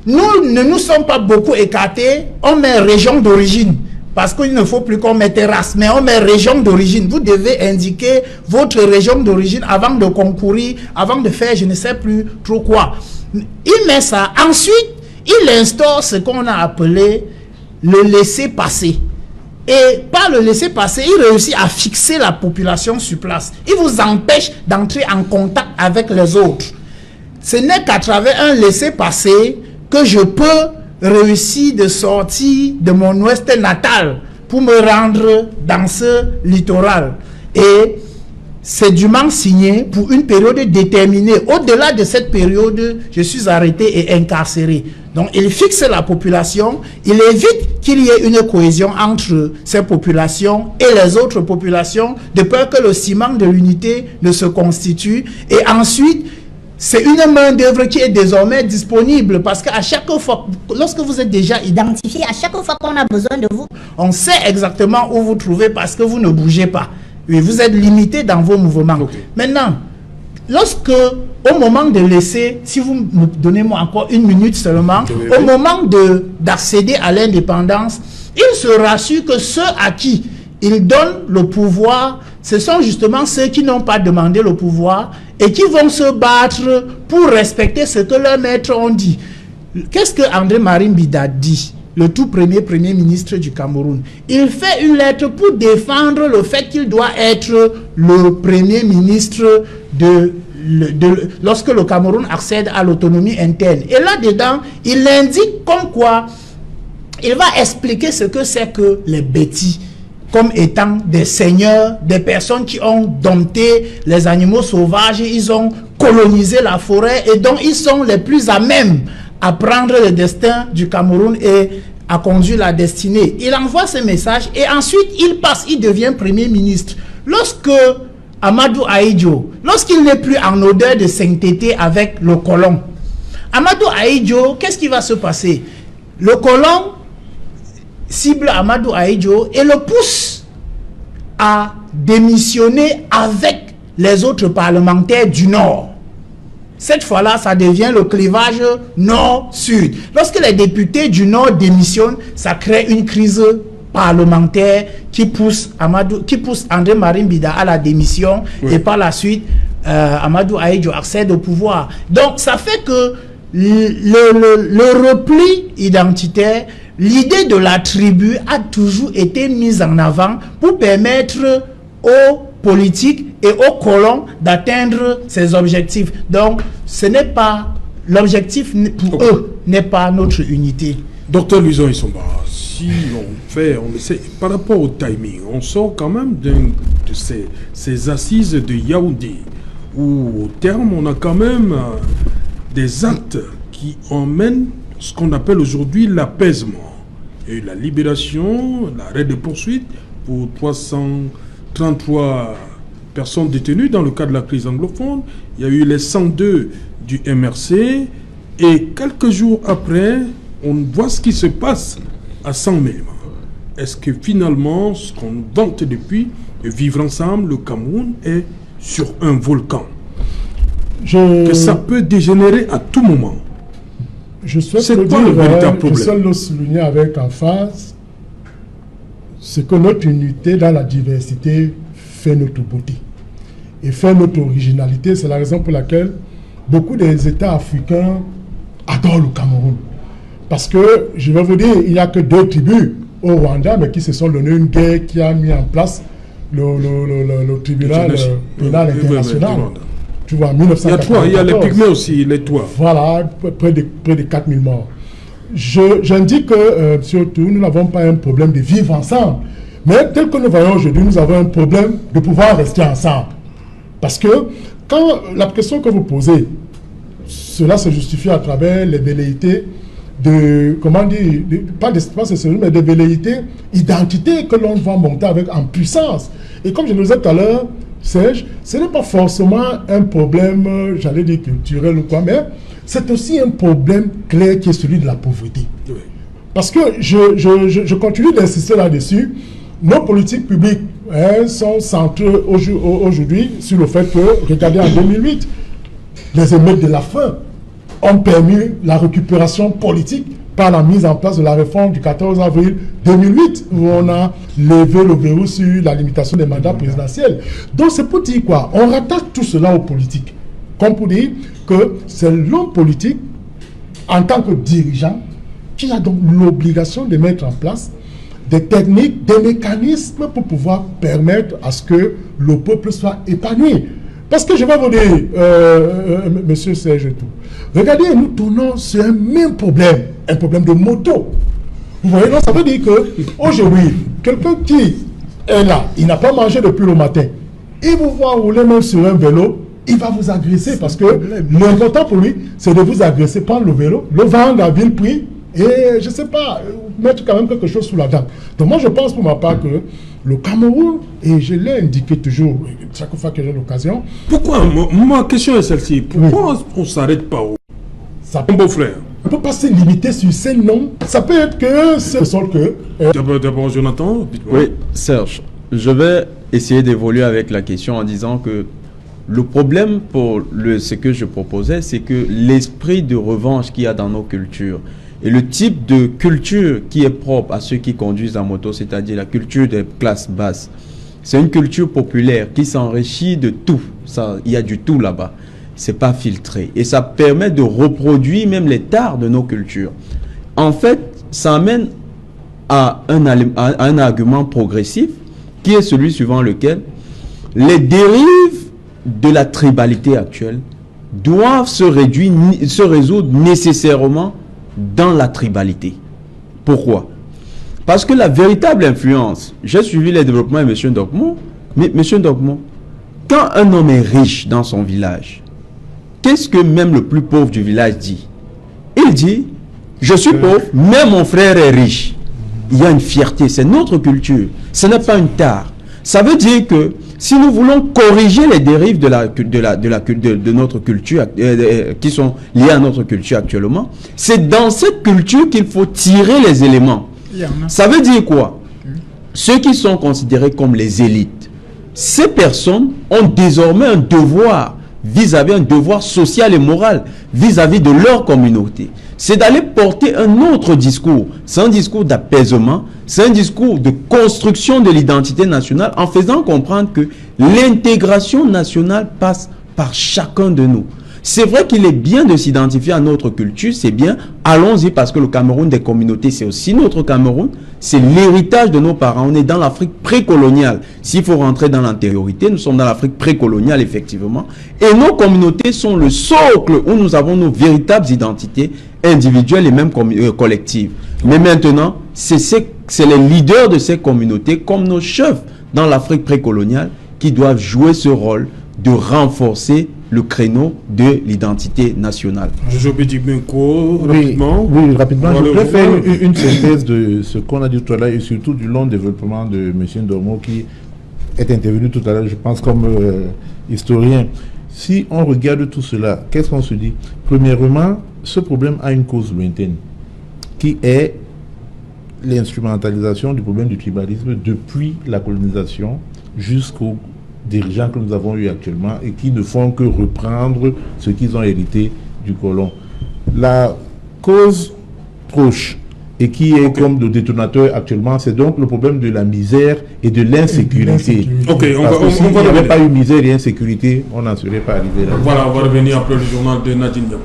nous ne nous sommes pas beaucoup écartés, on met région d'origine. Parce qu'il ne faut plus qu'on mette race, mais on met région d'origine. Vous devez indiquer votre région d'origine avant de concourir, avant de faire je ne sais plus trop quoi. Il met ça. Ensuite, il instaure ce qu'on a appelé le laisser-passer. Et par le laisser-passer, il réussit à fixer la population sur place. Il vous empêche d'entrer en contact avec les autres. Ce n'est qu'à travers un laisser-passer que je peux réussi de sortir de mon ouest natal pour me rendre dans ce littoral. Et c'est dûment signé pour une période déterminée. Au-delà de cette période, je suis arrêté et incarcéré. Donc, il fixe la population, il évite qu'il y ait une cohésion entre ces populations et les autres populations, de peur que le ciment de l'unité ne se constitue. Et ensuite, c'est une main-d'œuvre qui est désormais disponible parce qu'à chaque fois, lorsque vous êtes déjà identifié, à chaque fois qu'on a besoin de vous, on sait exactement où vous trouvez parce que vous ne bougez pas. Oui, vous êtes limité dans vos mouvements. Okay. Maintenant, au moment de laisser, si vous me donnez moi encore une minute seulement, oui. Au moment d'accéder à l'indépendance, il se rassure que ceux à qui ils donnent le pouvoir. Ce sont justement ceux qui n'ont pas demandé le pouvoir et qui vont se battre pour respecter ce que leurs maîtres ont dit. Qu'est-ce que André Marimbida dit, le tout premier ministre du Cameroun? Il fait une lettre pour défendre le fait qu'il doit être le premier ministre lorsque le Cameroun accède à l'autonomie interne. Et là-dedans, il indique comme quoi il va expliquer ce que c'est que les bêtis, comme étant des seigneurs, des personnes qui ont dompté les animaux sauvages, ils ont colonisé la forêt et donc ils sont les plus à même à prendre le destin du Cameroun et à conduire la destinée. Il envoie ce message et ensuite il devient premier ministre. Lorsque Amadou Ahidjo, lorsqu'il n'est plus en odeur de sainteté avec le colon, Amadou Ahidjo, qu'est-ce qui va se passer? Le colon cible Amadou Ahidjo et le pousse à démissionner avec les autres parlementaires du Nord. Cette fois-là, ça devient le clivage Nord-Sud. Lorsque les députés du Nord démissionnent, ça crée une crise parlementaire qui pousse André Marimbida à la démission, oui. Et par la suite, Amadou Ahidjo accède au pouvoir. Donc, ça fait que le repli identitaire, l'idée de la tribu a toujours été mise en avant pour permettre aux politiques et aux colons d'atteindre ces objectifs. Donc, ce n'est pas l'objectif pour eux n'est pas notre unité. Docteur Louison Issomba, si on essaie, par rapport au timing, on sort quand même de ces assises de Yaoundé, où au terme, on a quand même des actes qui emmènent ce qu'on appelle aujourd'hui l'apaisement et la libération, l'arrêt de poursuite pour 333 personnes détenues dans le cadre de la crise anglophone. Il y a eu les 102 du MRC et quelques jours après, on voit ce qui se passe à 100 000. Est-ce que finalement, ce qu'on vante depuis, vivre ensemble, le Cameroun est sur un volcan? Que ça peut dégénérer à tout moment. Je souhaite le souligner avec emphase, c'est que notre unité dans la diversité fait notre beauté et fait notre originalité. C'est la raison pour laquelle beaucoup des États africains adorent le Cameroun. Parce que, je vais vous dire, il n'y a que 2 tribus au Rwanda, mais qui se sont donné une guerre qui a mis en place le tribunal pénal international. Tu vois, 1994. Il y a les Pygmées aussi, les Touaregs. Voilà, près de 4000 morts. J'indique que, surtout, nous n'avons pas un problème de vivre ensemble. Mais tel que nous voyons aujourd'hui, nous avons un problème de pouvoir rester ensemble. Parce que, quand la question que vous posez, cela se justifie à travers les velléités de, comment dire, pas d'espace, mais de velléités, identités que l'on va monter avec en puissance. Et comme je le disais tout à l'heure, Serge, ce n'est pas forcément un problème, j'allais dire culturel ou quoi, mais c'est aussi un problème clair qui est celui de la pauvreté. Oui. Parce que je continue d'insister là-dessus, nos politiques publiques sont centrées aujourd'hui sur le fait que, regardez en 2008, les émeutes de la faim ont permis la récupération politique par la mise en place de la réforme du 14 avril 2008, où on a levé le verrou sur la limitation des mandats présidentiels. Donc c'est pour dire quoi? On rattache tout cela aux politiques. Comme pour dire que c'est l'homme politique, en tant que dirigeant, qui a donc l'obligation de mettre en place des techniques, des mécanismes pour pouvoir permettre à ce que le peuple soit épanoui. Parce que je vais vous dire, monsieur Serge tout, regardez, nous tournons sur un même problème, un problème de moto. Vous voyez, donc ça veut dire qu'aujourd'hui, quelqu'un qui est là, il n'a pas mangé depuis le matin, il vous voit rouler même sur un vélo, il va vous agresser parce que l'important pour lui, c'est de vous agresser, prendre le vélo, le vendre à vil prix et, je ne sais pas, mettre quand même quelque chose sous la dent. Donc moi, je pense pour ma part que le Cameroun, et je l'ai indiqué toujours, chaque fois que j'ai l'occasion. Pourquoi, ma question est celle-ci, pourquoi on ne s'arrête pas au beau frère? On ne peut pas se limiter sur ces noms. Ça peut être que c'est seul que... D'abord, Jonathan, dites-moi. Oui, Serge, je vais essayer d'évoluer avec la question en disant que le problème pour ce que je proposais, c'est que l'esprit de revanche qu'il y a dans nos cultures, Et le type de culture qui est propre à ceux qui conduisent la moto, c'est-à-dire la culture des classes basses, c'est une culture populaire qui s'enrichit de tout. Il y a du tout là-bas. C'est pas filtré. Et ça permet de reproduire même les tares de nos cultures. En fait, ça amène à un argument progressif qui est celui suivant lequel les dérives de la tribalité actuelle doivent se résoudre nécessairement dans la tribalité. Pourquoi? Parce que la véritable influence, j'ai suivi les développements de M. Ndokmo, mais M. Ndokmo, quand un homme est riche dans son village, qu'est-ce que même le plus pauvre du village dit? Il dit, je suis pauvre, mais mon frère est riche. Il y a une fierté, c'est notre culture, ce n'est pas une tare. Ça veut dire que si nous voulons corriger les dérives de notre culture, qui sont liées à notre culture actuellement, c'est dans cette culture qu'il faut tirer les éléments. Ça veut dire quoi? Ceux qui sont considérés comme les élites, ces personnes ont désormais un devoir un devoir social et moral vis-à-vis de leur communauté. C'est d'aller porter un autre discours. C'est un discours d'apaisement, c'est un discours de construction de l'identité nationale en faisant comprendre que l'intégration nationale passe par chacun de nous. C'est vrai qu'il est bien de s'identifier à notre culture, c'est bien, allons-y parce que le Cameroun des communautés, c'est aussi notre Cameroun, c'est l'héritage de nos parents, on est dans l'Afrique précoloniale. S'il faut rentrer dans l'antériorité, nous sommes dans l'Afrique précoloniale effectivement, et nos communautés sont le socle où nous avons nos véritables identités individuelles et même collectives. Mais maintenant, c'est les leaders de ces communautés, comme nos chefs dans l'Afrique précoloniale, qui doivent jouer ce rôle de renforcer le créneau de l'identité nationale. Rapidement. Oui, rapidement. Je voudrais faire une synthèse de ce qu'on a dit tout à l'heure et surtout du long développement de M. Ndokmo qui est intervenu tout à l'heure, je pense, comme historien. Si on regarde tout cela, qu'est-ce qu'on se dit? Premièrement, ce problème a une cause lointaine qui est l'instrumentalisation du problème du tribalisme depuis la colonisation jusqu'aux dirigeants que nous avons eu actuellement et qui ne font que reprendre ce qu'ils ont hérité du colon. La cause proche et qui est comme le détonateur actuellement, c'est donc le problème de la misère et de l'insécurité. Ok, s'il n'y avait pas eu misère et insécurité, on n'en serait pas arrivé là. Voilà, on va revenir après le journal de Nadine Yambou.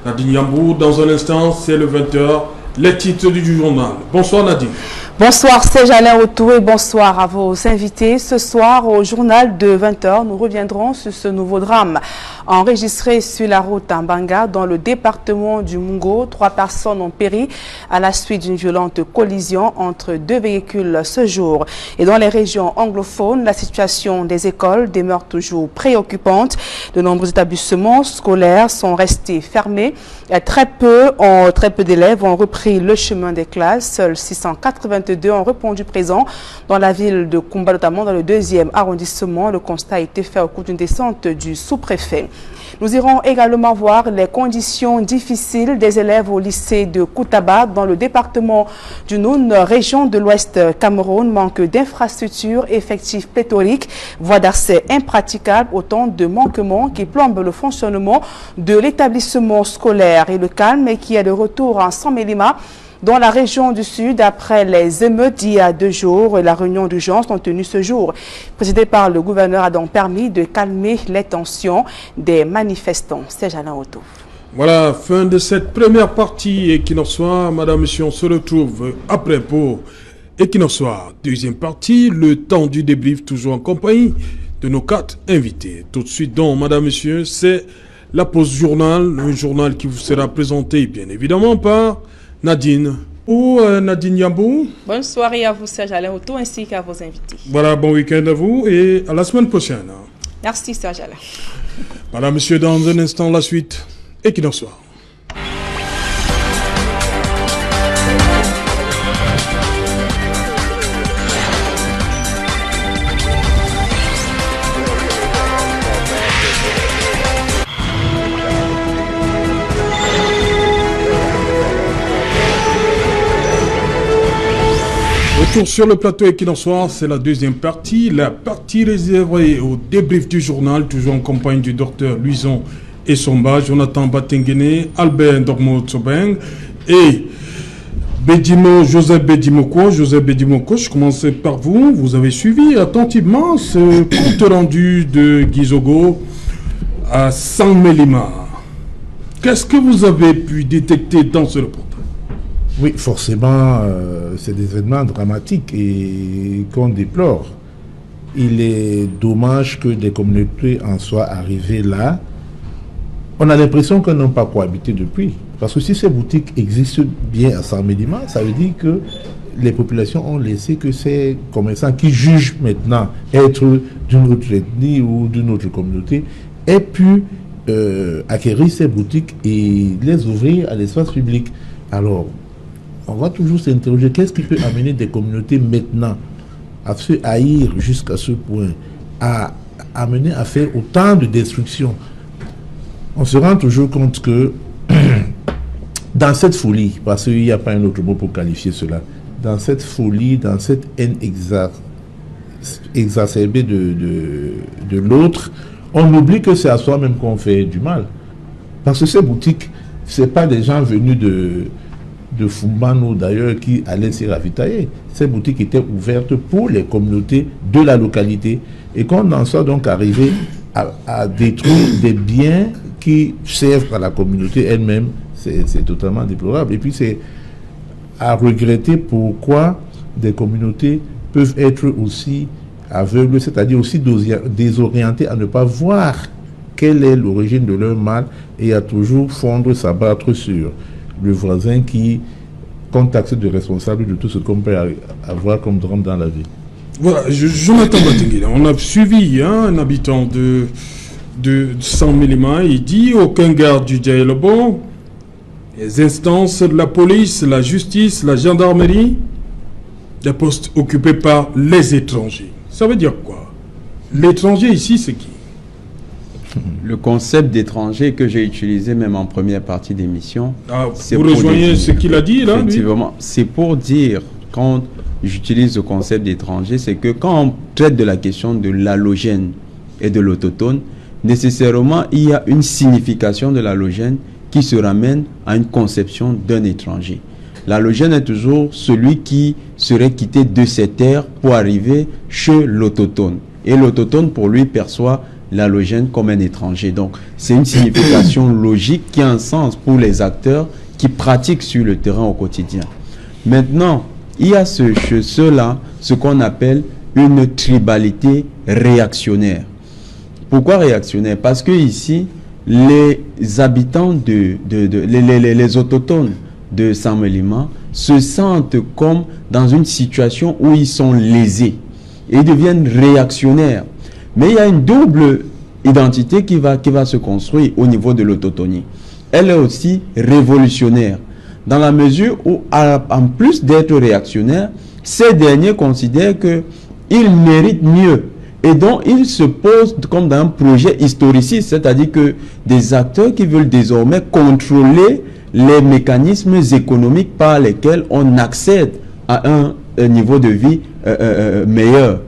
Nadine Yambou, dans un instant, c'est le 20h, les titres du journal. Bonsoir Nadine. Bonsoir, c'est Alain Autou et bonsoir à vos invités. Ce soir, au journal de 20h, nous reviendrons sur ce nouveau drame enregistré sur la route Mbanga dans le département du Mungo. 3 personnes ont péri à la suite d'une violente collision entre 2 véhicules ce jour. Et dans les régions anglophones, la situation des écoles demeure toujours préoccupante. De nombreux établissements scolaires sont restés fermés. Très peu d'élèves ont repris le chemin des classes. Seuls 682 ont répondu présent dans la ville de Kumba, notamment dans le 2e arrondissement. Le constat a été fait au cours d'une descente du sous-préfet. Nous irons également voir les conditions difficiles des élèves au lycée de Koutaba dans le département du Noun, région de l'Ouest Cameroun. Manque d'infrastructures, effectifs pléthoriques, voies d'accès impraticables, autant de manquements qui plombent le fonctionnement de l'établissement scolaire. Et le calme qui est de retour en San-Mélima dans la région du Sud, après les émeutes d'il y a 2 jours, la réunion d'urgence tenue ce jour, présidée par le gouverneur, a donc permis de calmer les tensions des manifestants. C'est Alain Autou. Voilà, fin de cette première partie Equinox Soir. Madame, monsieur, on se retrouve après pour Equinox Soir. Deuxième partie, le temps du débrief, toujours en compagnie de nos 4 invités. Tout de suite donc, madame, monsieur, c'est la pause journal, un journal qui vous sera présenté bien évidemment par Nadine ou Nadine Yambou. Bonne soirée à vous, Serge Alain Autou, ainsi qu'à vos invités. Voilà, bon week-end à vous et à la semaine prochaine. Merci, Serge Alain. Voilà, monsieur, dans un instant, la suite. Equinox Soir. Retour sur le plateau Equinox Soir, c'est la deuxième partie, la partie réservée au débrief du journal, toujours en compagnie du docteur Luison Essomba, Jonathan Batengene, Albert Ndokmo Tsobeng Et Joseph Bedimoko, je commençais par vous. Vous avez suivi attentivement ce compte rendu de Gizogo à Saint-Mélima. Qu'est-ce que vous avez pu détecter dans ce reportage? Oui, forcément, c'est des événements dramatiques et qu'on déplore. Il est dommage que des communautés en soient arrivées là. On a l'impression qu'elles n'ont pas cohabité depuis. Parce que si ces boutiques existent bien à Saint-Mélima, ça veut dire que les populations ont laissé que ces commerçants qui jugent maintenant être d'une autre ethnie ou d'une autre communauté aient pu acquérir ces boutiques et les ouvrir à l'espace public. Alors, on va toujours s'interroger, qu'est-ce qui peut amener des communautés maintenant à se haïr jusqu'à ce point, à amener à faire autant de destruction? On se rend toujours compte que dans cette folie, parce qu'il n'y a pas un autre mot pour qualifier cela, dans cette folie, dans cette haine exacerbée de l'autre, on oublie que c'est à soi-même qu'on fait du mal. Parce que ces boutiques, ce n'est pas des gens venus de Fumbano d'ailleurs qui allaient s'y ravitailler. Ces boutiques étaient ouvertes pour les communautés de la localité. Et qu'on en soit donc arrivé à détruire des biens qui servent à la communauté elle-même, c'est totalement déplorable. Et puis c'est à regretter pourquoi des communautés peuvent être aussi aveugles, c'est-à-dire aussi désorientées à ne pas voir quelle est l'origine de leur mal et à toujours fondre, s'abattre sur le voisin qui contacte de responsable de tout ce qu'on peut avoir comme drame dans la vie. Voilà, Jonathan Batinguele, on a suivi un habitant de Saint-Mélima, il dit aucun garde du Djaïlobo, les instances de la police, la justice, la gendarmerie, des postes occupés par les étrangers. Ça veut dire quoi? L'étranger ici, c'est qui? Le concept d'étranger que j'ai utilisé même en première partie d'émission. Vous rejoignez ce qu'il a dit là? Effectivement, c'est pour dire, quand j'utilise le concept d'étranger, c'est que quand on traite de la question de l'allogène et de l'autotone, nécessairement il y a une signification de l'allogène qui se ramène à une conception d'un étranger. L'allogène est toujours celui qui serait quitté de ses terres pour arriver chez l'autotone. Et l'autotone, pour lui, perçoit l'allogène comme un étranger. Donc, c'est une signification logique qui a un sens pour les acteurs qui pratiquent sur le terrain au quotidien. Maintenant, il y a ceux-là, ce qu'on appelle une tribalité réactionnaire. Pourquoi réactionnaire? Parce que ici, les habitants les autochtones de Saint-Mélima se sentent comme dans une situation où ils sont lésés et ils deviennent réactionnaires. Mais il y a une double identité qui va se construire au niveau de l'autochtonie. Elle est aussi révolutionnaire, dans la mesure où, en plus d'être réactionnaires, ces derniers considèrent qu'ils méritent mieux. Et donc, ils se posent comme dans un projet historiciste, c'est-à-dire que des acteurs qui veulent désormais contrôler les mécanismes économiques par lesquels on accède à un niveau de vie meilleur,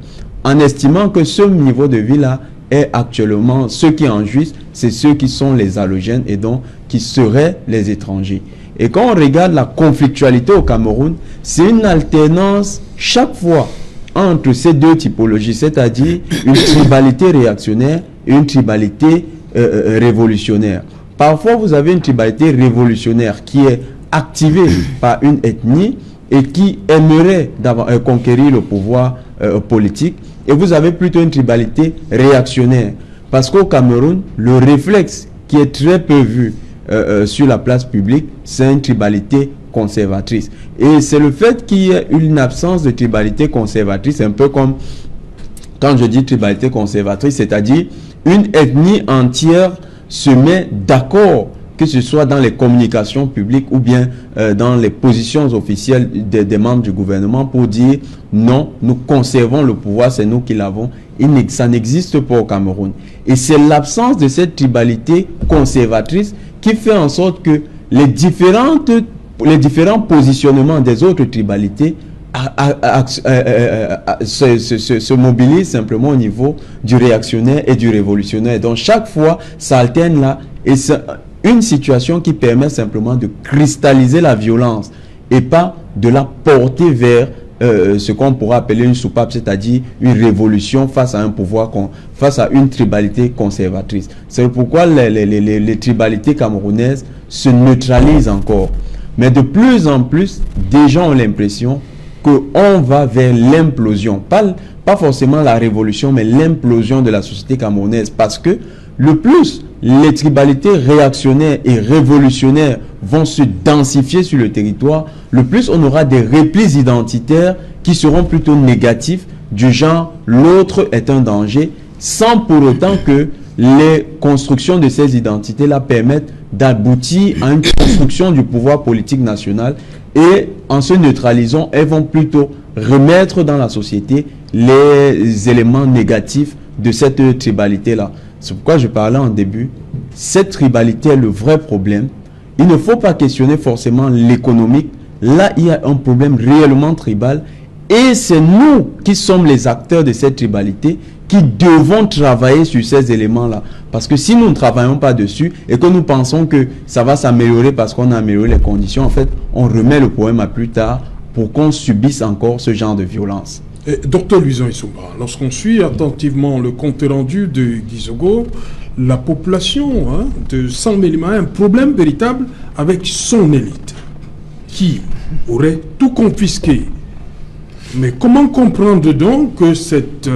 en estimant que ce niveau de vie-là est actuellement, ceux qui en jouissent, c'est ceux qui sont les allogènes et donc qui seraient les étrangers. Et quand on regarde la conflictualité au Cameroun, c'est une alternance chaque fois entre ces deux typologies, c'est-à-dire une tribalité réactionnaire et une tribalité révolutionnaire. Parfois, vous avez une tribalité révolutionnaire qui est activée par une ethnie et qui aimerait conquérir le pouvoir politique. Et vous avez plutôt une tribalité réactionnaire. Parce qu'au Cameroun, le réflexe qui est très peu vu sur la place publique, c'est une tribalité conservatrice. Et c'est le fait qu'il y ait une absence de tribalité conservatrice, un peu comme quand je dis tribalité conservatrice, c'est-à-dire une ethnie entière se met d'accord, que ce soit dans les communications publiques ou bien dans les positions officielles des membres du gouvernement, pour dire non, nous conservons le pouvoir, c'est nous qui l'avons. Ça n'existe pas au Cameroun. Et c'est l'absence de cette tribalité conservatrice qui fait en sorte que les différents positionnements des autres tribalités se mobilisent simplement au niveau du réactionnaire et du révolutionnaire. Donc chaque fois, ça alterne là. Et une situation qui permet simplement de cristalliser la violence et pas de la porter vers ce qu'on pourrait appeler une soupape, c'est-à-dire une révolution face à un pouvoir, face à une tribalité conservatrice. C'est pourquoi les tribalités camerounaises se neutralisent encore. Mais de plus en plus, des gens ont l'impression qu'on va vers l'implosion. Pas forcément la révolution, mais l'implosion de la société camerounaise. Parce que le plus les tribalités réactionnaires et révolutionnaires vont se densifier sur le territoire, le plus on aura des replis identitaires qui seront plutôt négatifs, du genre l'autre est un danger, sans pour autant que les constructions de ces identités-là permettent d'aboutir à une construction du pouvoir politique national, et en se neutralisant, elles vont plutôt remettre dans la société les éléments négatifs de cette tribalité-là. C'est pourquoi je parlais en début, cette tribalité est le vrai problème. Il ne faut pas questionner forcément l'économique. Là, il y a un problème réellement tribal, et c'est nous qui sommes les acteurs de cette tribalité qui devons travailler sur ces éléments-là. Parce que si nous ne travaillons pas dessus et que nous pensons que ça va s'améliorer parce qu'on a amélioré les conditions, en fait, on remet le problème à plus tard pour qu'on subisse encore ce genre de violence. Docteur Luison Issouba, lorsqu'on suit attentivement le compte rendu de Gizogo, la population de San Mélima a un problème véritable avec son élite, qui aurait tout confisqué. Mais comment comprendre donc que cette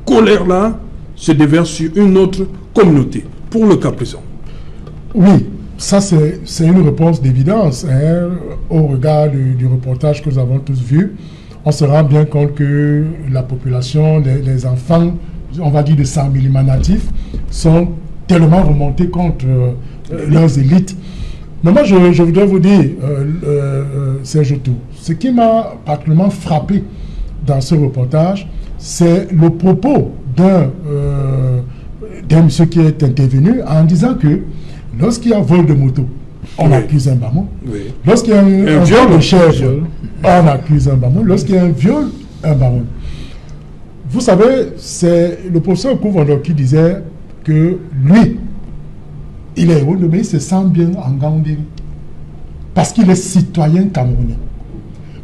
colère-là se déverse sur une autre communauté, pour le cas présent? Oui, ça c'est une réponse d'évidence. Au regard du reportage que nous avons tous vu, on se rend bien compte que la population, les enfants, on va dire de San Mélima natifs, sont tellement remontés contre leurs élites. Mais moi, je voudrais vous dire, Serge Tout, ce qui m'a particulièrement frappé dans ce reportage, c'est le propos d'un monsieur qui est intervenu en disant que lorsqu'il y a vol de moto, on accuse un bamou. Oui. Lorsqu'il y a un viol de chèvre, on accuse un bamou. Lorsqu'il y a un viol, un bamou. Vous savez, c'est le professeur Kouvando qui disait que lui, il est héros, mais il se sent bien en Gambie. Parce qu'il est citoyen camerounais.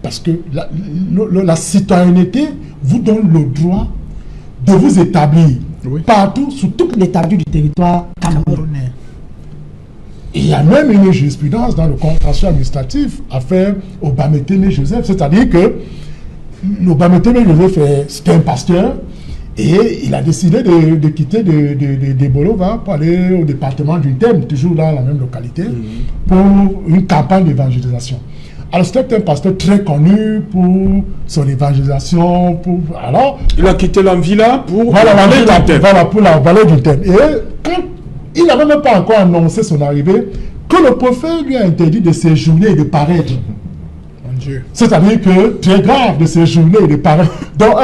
Parce que la citoyenneté vous donne le droit de vous établir partout, sur toute l'étendue du territoire camerounais. Il y a même une jurisprudence dans le contentieux administratif affaire Obameteme Joseph, c'est-à-dire que Obameteme Joseph, c'était un pasteur et il a décidé de quitter de Bolova pour aller au département du Thème, toujours dans la même localité, pour une campagne d'évangélisation. Alors c'était un pasteur très connu pour son évangélisation. Alors, il a quitté la villa pour la vallée du Thème. Et quand il n'avait même pas encore annoncé son arrivée, que le prophète lui a interdit de séjourner et de paraître. C'est-à-dire que, très grave, de séjourner et de paraître. Donc,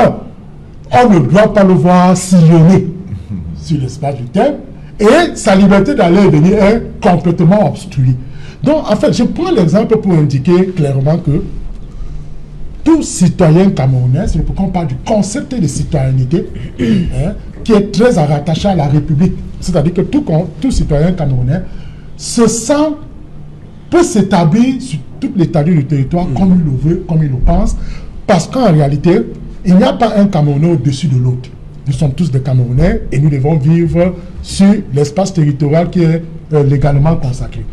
on ne doit pas le voir sillonner sur l'espace du Thème, et sa liberté d'aller et venir est complètement obstruée. Donc, en fait, je prends l'exemple pour indiquer clairement que tout citoyen camerounais, c'est pourquoi on parle du concept de citoyenneté, qui est très rattaché à la République. C'est-à-dire que tout citoyen camerounais peut s'établir sur toute l'étendue du territoire comme il le veut, comme il le pense, parce qu'en réalité, il n'y a pas un Camerounais au-dessus de l'autre. Nous sommes tous des Camerounais et nous devons vivre sur l'espace territorial qui est légalement consacré.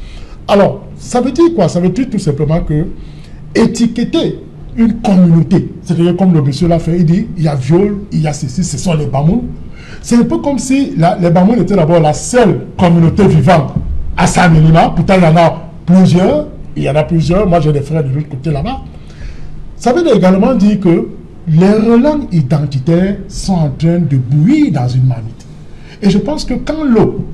Alors, ça veut dire quoi? Ça veut dire tout simplement que étiqueter une communauté, c'est-à-dire comme le monsieur l'a fait, il dit, il y a viol, il y a ceci, ce sont les Bamouns. C'est un peu comme si les Bamouns étaient d'abord la seule communauté vivante à San Mélima. Pourtant, il y en a plusieurs. Moi, j'ai des frères de l'autre côté là-bas. Ça veut également dire que les relents identitaires sont en train de bouillir dans une marmite. Et je pense que quand l'eau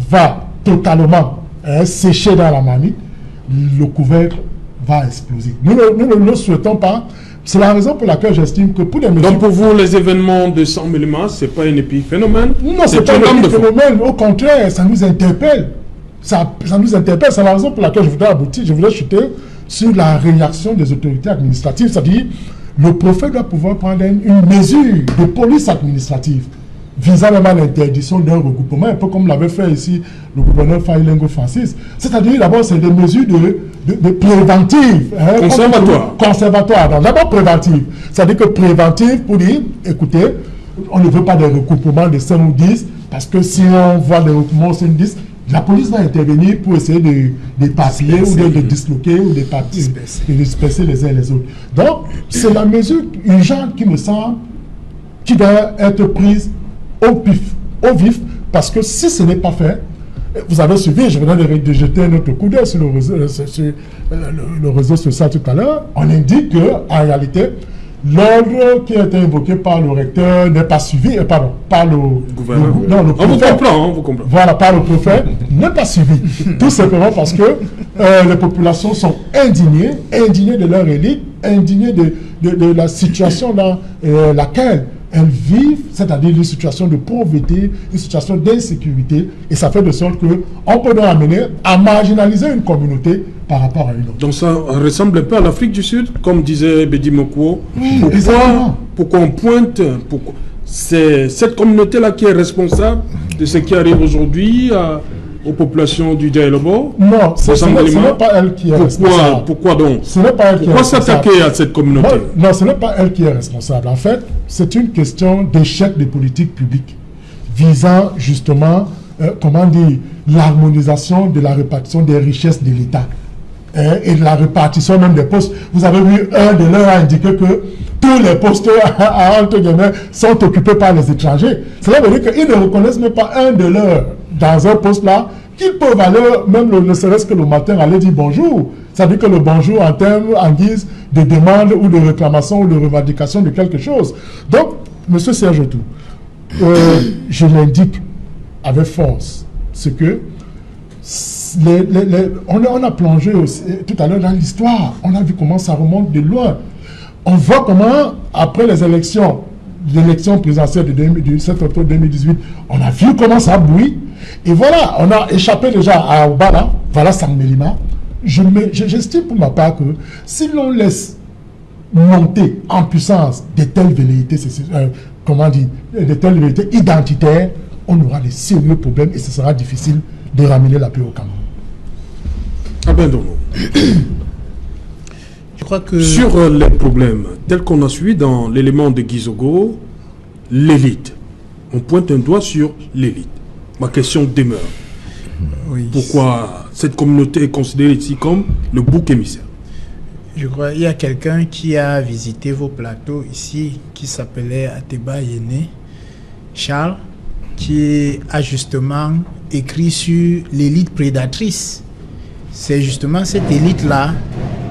va totalement sécher dans la marmite, le couvercle va exploser. Nous ne le souhaitons pas. C'est la raison pour laquelle j'estime que pour les mesures... Donc pour vous, les événements de San Mélima, ce n'est pas un épiphénomène? Non, c'est pas un épiphénomène. Au contraire, ça nous interpelle. Ça nous interpelle. C'est la raison pour laquelle je voudrais chuter sur la réaction des autorités administratives. C'est-à-dire, le prophète doit pouvoir prendre une mesure de police administrative. visant même à l'interdiction d'un regroupement, un peu comme l'avait fait ici le gouverneur Failengo Francis. C'est-à-dire, d'abord, c'est des mesures de préventives. Conservatoires. Donc, d'abord, préventives. C'est-à-dire que préventives pour dire, écoutez, on ne veut pas des regroupements de 5 ou 10, parce que si on voit des regroupements de 5 ou 10, la police va intervenir pour essayer de papier ou de disloquer ou de disperser les uns les autres. Donc, c'est la mesure urgente qui me semble qui doit être prise au vif, parce que si ce n'est pas fait, vous avez suivi, je venais de jeter un autre coup d'œil sur le réseau social tout à l'heure, on indique qu'en réalité, l'ordre qui a été invoqué par le recteur n'est pas suivi, par le gouverneur. Le préfet. On vous comprend. Voilà, par le préfet, n'est pas suivi. Tout simplement parce que les populations sont indignées de leur élite, indignées de la situation dans laquelle elles vivent, c'est-à-dire une situation de pauvreté, une situation d'insécurité, et ça fait de sorte qu'on peut donc amener à marginaliser une communauté par rapport à une autre. Donc ça ressemble un peu à l'Afrique du Sud, comme disait Bedi Mokwo. Oui, pourquoi on pointe, c'est cette communauté-là qui est responsable de ce qui arrive aujourd'hui aux populations du Dialobo? Non, ce n'est pas elle qui est responsable. Pourquoi donc? Ce n'est pas elle qui est responsable. Pourquoi s'attaquer à cette communauté? Non, ce n'est pas elle qui est responsable. En fait, c'est une question d'échec des politiques publiques visant justement, l'harmonisation de la répartition des richesses de l'État et de la répartition même des postes. Vous avez vu, un de leurs a indiqué que tous les postes entre guillemets sont occupés par les étrangers. Cela veut dire qu'ils ne reconnaissent même pas un de leurs dans un poste là, qu'ils peuvent aller, même ne serait-ce que le matin, aller dire bonjour. Ça veut dire que le bonjour en guise de demande ou de réclamation ou de revendication de quelque chose. Donc, M. Serge Otou, je l'indique avec force, c'est que on a plongé aussi, tout à l'heure dans l'histoire, on a vu comment ça remonte de loin. On voit comment, après les élections présidentielles du 7 octobre 2018, on a vu comment ça bouille. Et voilà, on a échappé déjà à Obala, voilà Sangmelima. J'estime pour ma part que si l'on laisse monter en puissance de telles velléités, de telles velléités identitaires, on aura des sérieux problèmes et ce sera difficile de ramener la paix au Cameroun. Ah ben donc. Je crois que... Sur les problèmes tels qu'on a suivi dans l'élément de Gizogo, l'élite. On pointe un doigt sur l'élite. Ma question demeure. Oui. Pourquoi cette communauté est considérée ici comme le bouc émissaire? Je crois qu'il y a quelqu'un qui a visité vos plateaux ici, qui s'appelait Ateba Yene, Charles, qui a justement écrit sur l'élite prédatrice. C'est justement cette élite-là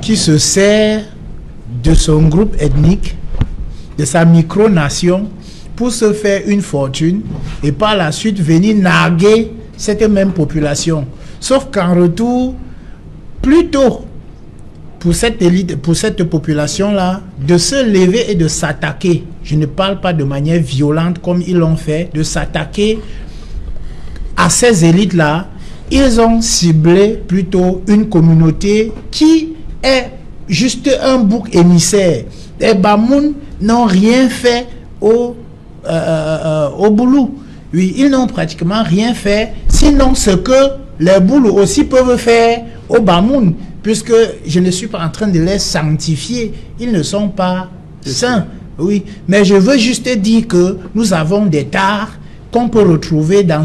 qui se sert de son groupe ethnique, de sa micronation, pour se faire une fortune et par la suite venir narguer cette même population. Sauf qu'en retour, plutôt pour cette élite, pour cette population-là, de se lever et de s'attaquer, je ne parle pas de manière violente comme ils l'ont fait, de s'attaquer à ces élites-là, ils ont ciblé plutôt une communauté qui est juste un bouc émissaire. Les Bamoun n'ont rien fait au boulot. Oui, ils n'ont pratiquement rien fait, sinon ce que les Boulous aussi peuvent faire au Bamoun, puisque je ne suis pas en train de les sanctifier, ils ne sont pas saints. Oui, mais je veux juste dire que nous avons des tares qu'on peut retrouver dans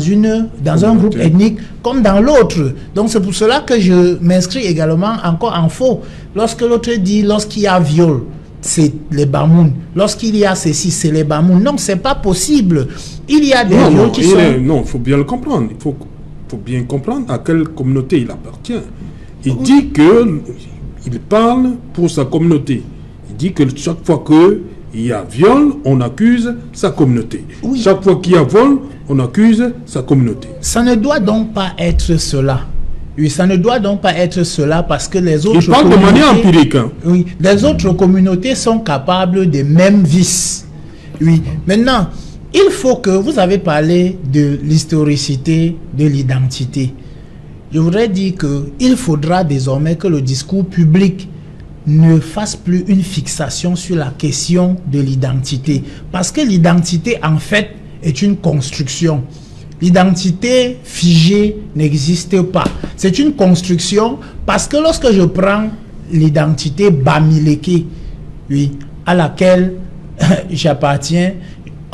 un groupe ethnique comme dans l'autre. Donc c'est pour cela que je m'inscris également encore en faux. Lorsque l'autre dit, lorsqu'il y a viol, c'est les Bamoun. Lorsqu'il y a ceci, c'est les Bamoun. Non, c'est pas possible. Il y a des viols qui sont... Non, il faut bien le comprendre. Il faut bien comprendre à quelle communauté il appartient. Il dit qu'il parle pour sa communauté. Il dit que chaque fois qu'il y a viol, on accuse sa communauté. Oui. Chaque fois qu'il y a vol, on accuse sa communauté. Ça ne doit donc pas être cela. Oui, ça ne doit donc pas être cela parce que les autres... Il parle de manière empirique. Hein. Oui, les autres communautés sont capables des mêmes vices. Oui, maintenant, il faut que... Vous avez parlé de l'historicité, de l'identité. Je voudrais dire qu'il faudra désormais que le discours public ne fasse plus une fixation sur la question de l'identité. Parce que l'identité, en fait, est une construction. L'identité figée n'existe pas. C'est une construction parce que lorsque je prends l'identité Bamileke, oui, à laquelle j'appartiens,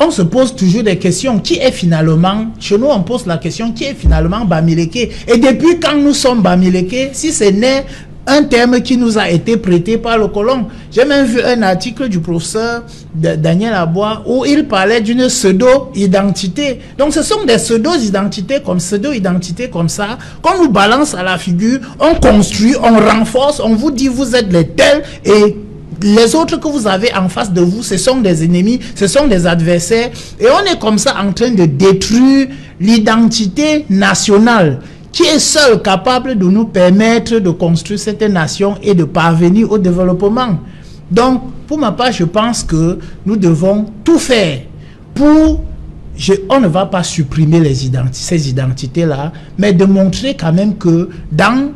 on se pose toujours des questions. Qui est finalement, chez nous on pose la question, qui est finalement Bamileke? Et depuis quand nous sommes Bamileke, si ce n'est un terme qui nous a été prêté par le colon. J'ai même vu un article du professeur Daniel Abois où il parlait d'une pseudo-identité. Donc ce sont des pseudo-identités comme ça, qu'on nous balance à la figure, on construit, on renforce, on vous dit vous êtes les tels et les autres que vous avez en face de vous, ce sont des ennemis, ce sont des adversaires. Et on est comme ça en train de détruire l'identité nationale qui est seul capable de nous permettre de construire cette nation et de parvenir au développement. Donc, pour ma part, je pense que nous devons tout faire pour... on ne va pas supprimer ces identités-là, mais de montrer quand même que dans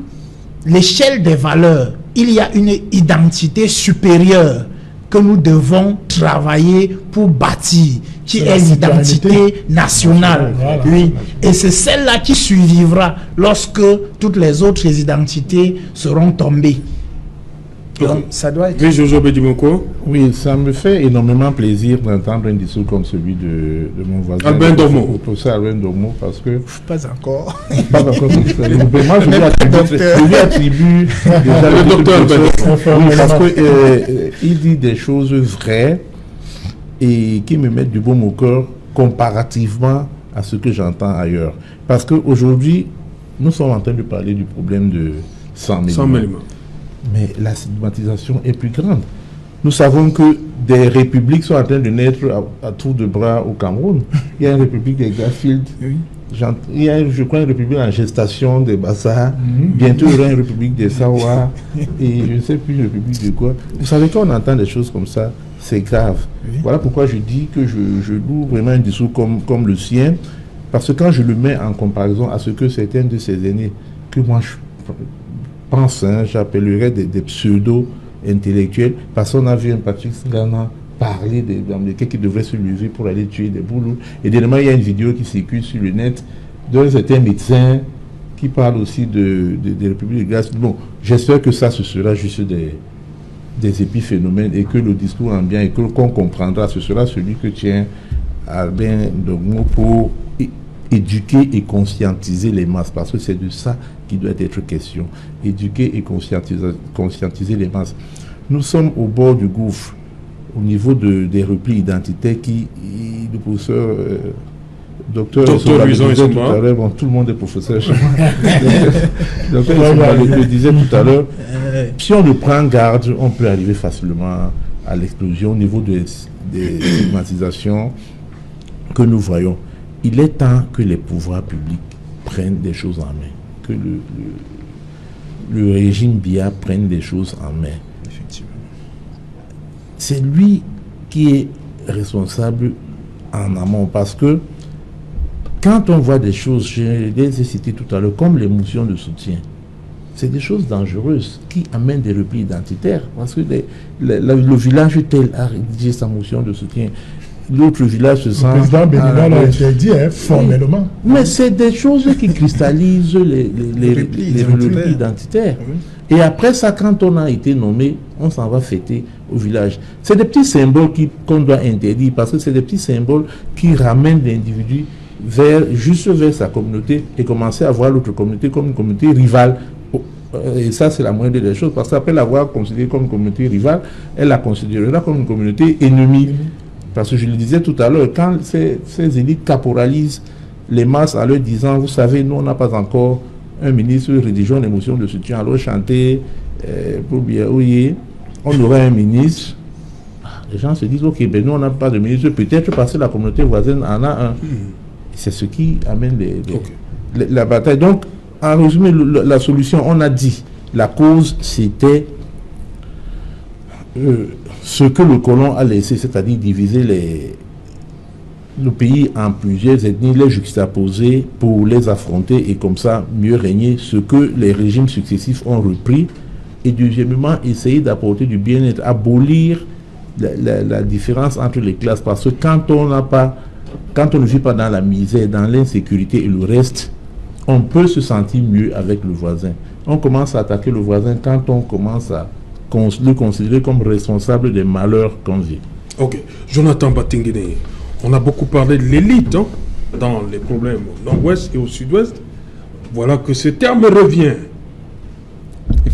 l'échelle des valeurs, il y a une identité supérieure que nous devons travailler pour bâtir, qui est l'identité nationale. Voilà. Oui. Et c'est celle-là qui survivra lorsque toutes les autres identités seront tombées. Donc, ça doit être... Oui, Jojo Bedimoko. Oui, ça me fait énormément plaisir d'entendre un discours comme celui de mon voisin. Albin Dormo. Le professeur Albin Dormo, parce que... Pas encore. Pas encore. Moi, je lui attribue déjà le docteur. Oui, parce qu'il dit des choses vraies et qui me mettent du baume au cœur comparativement à ce que j'entends ailleurs. Parce qu'aujourd'hui, nous sommes en train de parler du problème de 100 000 morts. Mais la stigmatisation est plus grande. Nous savons que des républiques sont en train de naître à tour de bras au Cameroun. Il y a une république des Garfield. Oui. Il y a, je crois, une république en gestation des Bassa. Bientôt, il y aura une république des Sawa. Et je ne sais plus une république de quoi. Vous savez, quand on entend des choses comme ça, c'est grave. Oui. Voilà pourquoi je dis que je loue vraiment un discours comme le sien. Parce que quand je le mets en comparaison à ce que certains de ses aînés, que moi je pense, j'appellerais des pseudo-intellectuels, parce qu'on a vu un Patrick Ngana parler d'Américains qui devraient se lever pour aller tuer des boulots. Et dernièrement, il y a une vidéo qui circule sur le net d'un certain médecin qui parle aussi des républiques de glace. Bon, j'espère que ça, ce sera juste des épiphénomènes et que le discours ambiant et qu'on comprendra, ce sera celui que tient Albin Dormo pour éduquer et conscientiser les masses, parce que c'est de ça qui doit être question. Éduquer et conscientiser les masses. Nous sommes au bord du gouffre, au niveau des replis identitaires qui, le professeur, docteur Luison tout à l'heure, bon, tout le monde est professeur chez moi. Docteur le disait tout à l'heure, si on ne prend garde, on peut arriver facilement à l'explosion au niveau des stigmatisations que nous voyons. Il est temps que les pouvoirs publics prennent des choses en main, que le régime Biya prenne des choses en main. Effectivement. C'est lui qui est responsable en amont, parce que quand on voit des choses, je les ai citées tout à l'heure, comme les motions de soutien, c'est des choses dangereuses qui amènent des replis identitaires, parce que le village tel a rédigé sa motion de soutien. L'autre village se sent... Le président Bénina l'a interdit formellement. Mais c'est des choses qui cristallisent les replis identitaires. Oui. Et après ça, quand on a été nommé, on s'en va fêter au village. C'est des petits symboles qu'on doit interdire, parce que c'est des petits symboles qui ramènent l'individu juste vers sa communauté et commencer à voir l'autre communauté comme une communauté rivale. Et ça, c'est la moindre des choses, parce qu'après l'avoir considérée comme une communauté rivale, elle la considérera comme une communauté ennemie. Parce que je le disais tout à l'heure, quand ces élites caporalisent les masses en leur disant, vous savez, nous on n'a pas encore un ministre, rédigeons les motions de soutien, alors chanter pour bien, oui, on aura un ministre. Les gens se disent, ok, ben nous on n'a pas de ministre, peut-être parce que la communauté voisine en a un. C'est ce qui amène la bataille. Donc, en résumé, la solution, on a dit, la cause c'était ce que le colon a laissé, c'est-à-dire diviser le pays en plusieurs ethnies, les juxtaposer pour les affronter et comme ça mieux régner, ce que les régimes successifs ont repris. Et deuxièmement, essayer d'apporter du bien-être, abolir la différence entre les classes, parce que quand on n'a pas quand on ne vit pas dans la misère, dans l'insécurité et le reste, on peut se sentir mieux avec le voisin. On commence à attaquer le voisin quand on commence à le considérer comme responsable des malheurs qu'on vit. Ok. Jonathan Batinguine, on a beaucoup parlé de l'élite dans les problèmes au nord-ouest et au sud-ouest. Voilà que ce terme revient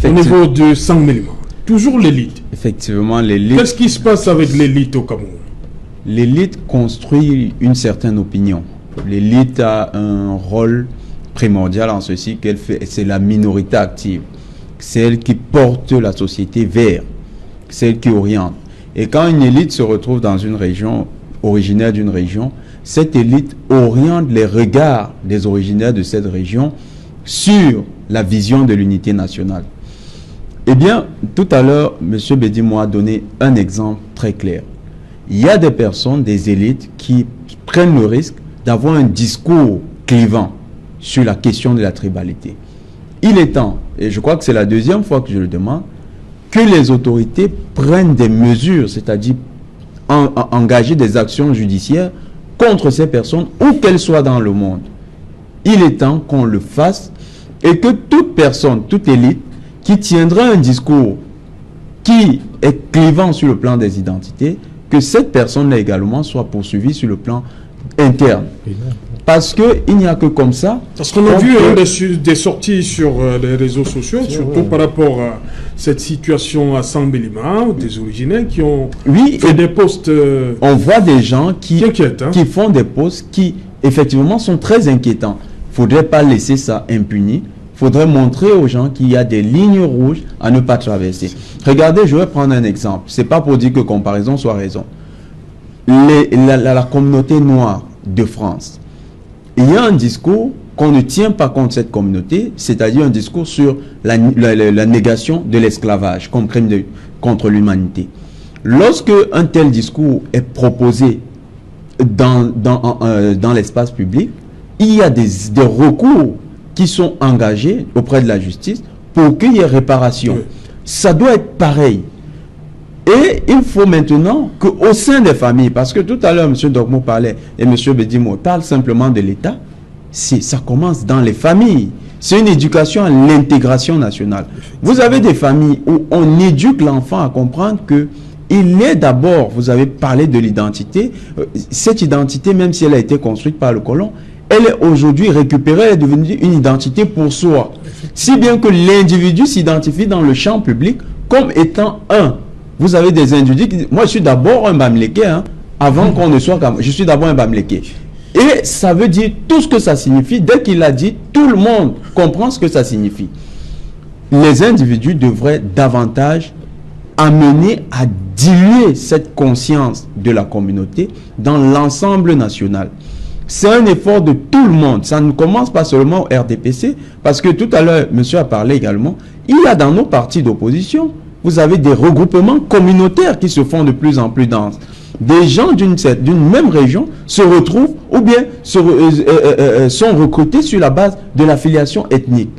au niveau de Sang-Milima. Toujours l'élite. Effectivement, l'élite. Qu'est-ce qui se passe avec l'élite au Cameroun? L'élite construit une certaine opinion. L'élite a un rôle primordial en ceci qu'elle fait, c'est la minorité active. C'est elle qui porte la société vers, c'est elle qui oriente. Et quand une élite se retrouve dans une région, originaire d'une région, cette élite oriente les regards des originaires de cette région sur la vision de l'unité nationale. Eh bien, tout à l'heure, M. Bedimo a donné un exemple très clair. Il y a des personnes, des élites, qui prennent le risque d'avoir un discours clivant sur la question de la tribalité. Il est temps, et je crois que c'est la deuxième fois que je le demande, que les autorités prennent des mesures, c'est-à-dire engager des actions judiciaires contre ces personnes, où qu'elles soient dans le monde. Il est temps qu'on le fasse et que toute personne, toute élite, qui tiendra un discours qui est clivant sur le plan des identités, que cette personne-là également soit poursuivie sur le plan interne. Parce qu'il n'y a que comme ça. Parce qu'on a vu des sorties sur les réseaux sociaux, surtout par rapport à cette situation à Sang-Milima, des originaires qui ont fait des posts. On voit des gens qui font des posts qui, effectivement, sont très inquiétants. Il ne faudrait pas laisser ça impuni. Il faudrait montrer aux gens qu'il y a des lignes rouges à ne pas traverser. Regardez, je vais prendre un exemple. Ce n'est pas pour dire que comparaison soit raison. La communauté noire de France, il y a un discours qu'on ne tient pas contre cette communauté, c'est-à-dire un discours sur la négation de l'esclavage comme crime contre l'humanité. Lorsque un tel discours est proposé dans l'espace public, il y a des recours qui sont engagés auprès de la justice pour qu'il y ait réparation. Oui. Ça doit être pareil. Et il faut maintenant qu'au sein des familles, parce que tout à l'heure, M. Dogmo parlait, et M. Bedimo parle simplement de l'État, ça commence dans les familles. C'est une éducation à l'intégration nationale. Vous avez des familles où on éduque l'enfant à comprendre que il est d'abord, vous avez parlé de l'identité, cette identité, même si elle a été construite par le colon, elle est aujourd'hui récupérée, elle est devenue une identité pour soi. Si bien que l'individu s'identifie dans le champ public comme étant un. Vous avez des individus qui disent, moi je suis d'abord un Bamileke, avant qu'on ne soit comme, je suis d'abord un Bamileke. Et ça veut dire tout ce que ça signifie. Dès qu'il a dit, tout le monde comprend ce que ça signifie. Les individus devraient davantage amener à diluer cette conscience de la communauté dans l'ensemble national. C'est un effort de tout le monde. Ça ne commence pas seulement au RDPC, parce que tout à l'heure, monsieur a parlé également, il y a dans nos partis d'opposition, vous avez des regroupements communautaires qui se font de plus en plus denses. Des gens d'une même région se retrouvent ou bien sont recrutés sur la base de l'affiliation ethnique.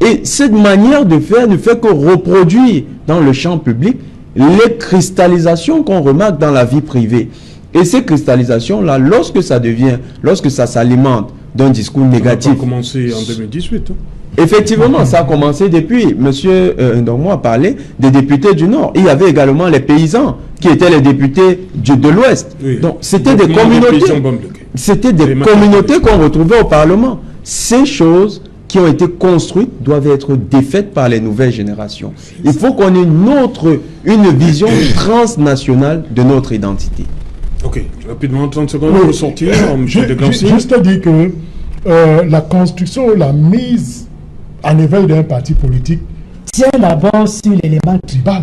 Et cette manière de faire ne fait que reproduire dans le champ public les cristallisations qu'on remarque dans la vie privée. Et ces cristallisations-là, lorsque ça s'alimente d'un discours négatif... Ça a commencé en 2018. Effectivement, ça a commencé depuis. Monsieur Ndongmo a parlé des députés du Nord. Il y avait également les paysans qui étaient les députés de l'Ouest. Oui. Donc, c'était des communautés. C'était des communautés qu'on retrouvait au Parlement. Ces choses qui ont été construites doivent être défaites par les nouvelles générations. Il faut qu'on ait une vision transnationale de notre identité. Ok, rapidement, 30 secondes pour sortir. Juste dire que la construction, la mise en éveil d'un parti politique tient d'abord sur l'élément tribal.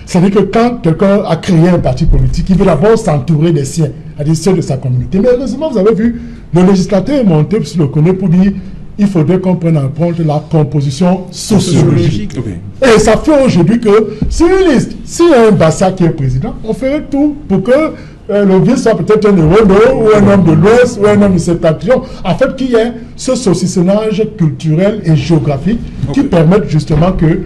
C'est-à-dire que quand quelqu'un a créé un parti politique, il veut d'abord s'entourer des siens, c'est-à-dire ceux de sa communauté. Mais heureusement, vous avez vu, le législateur est monté sur le connaît pour dire il faudrait qu'on prenne en compte la composition sociologique. Okay. Et ça fait aujourd'hui que sur une liste, s'il y a un Bassa qui est président, on ferait tout pour que le vieux soit peut-être un Renault ou un homme de l'Ouest ou un homme de cette région. En fait, qu'il y ait ce saucissonnage culturel et géographique qui permette justement que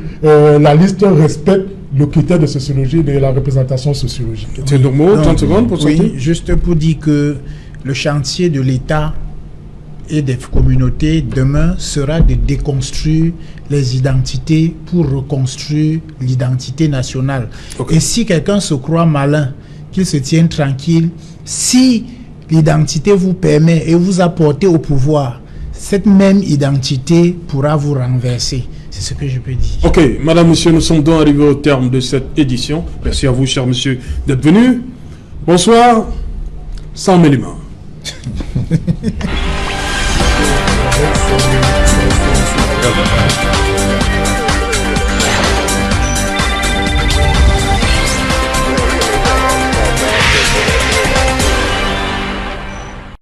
la liste respecte le critère de sociologie, de la représentation sociologique. C'est normal, 30 secondes pour sortir. Oui, juste pour dire que le chantier de l'État et des communautés demain sera de déconstruire les identités pour reconstruire l'identité nationale. Okay. Et si quelqu'un se croit malin, qu'il se tienne tranquille, si l'identité vous permet et vous apportez au pouvoir, cette même identité pourra vous renverser. C'est ce que je peux dire. Ok, madame, monsieur, nous sommes donc arrivés au terme de cette édition. Merci à vous, cher monsieur, d'être venu. Bonsoir, sans Mélima.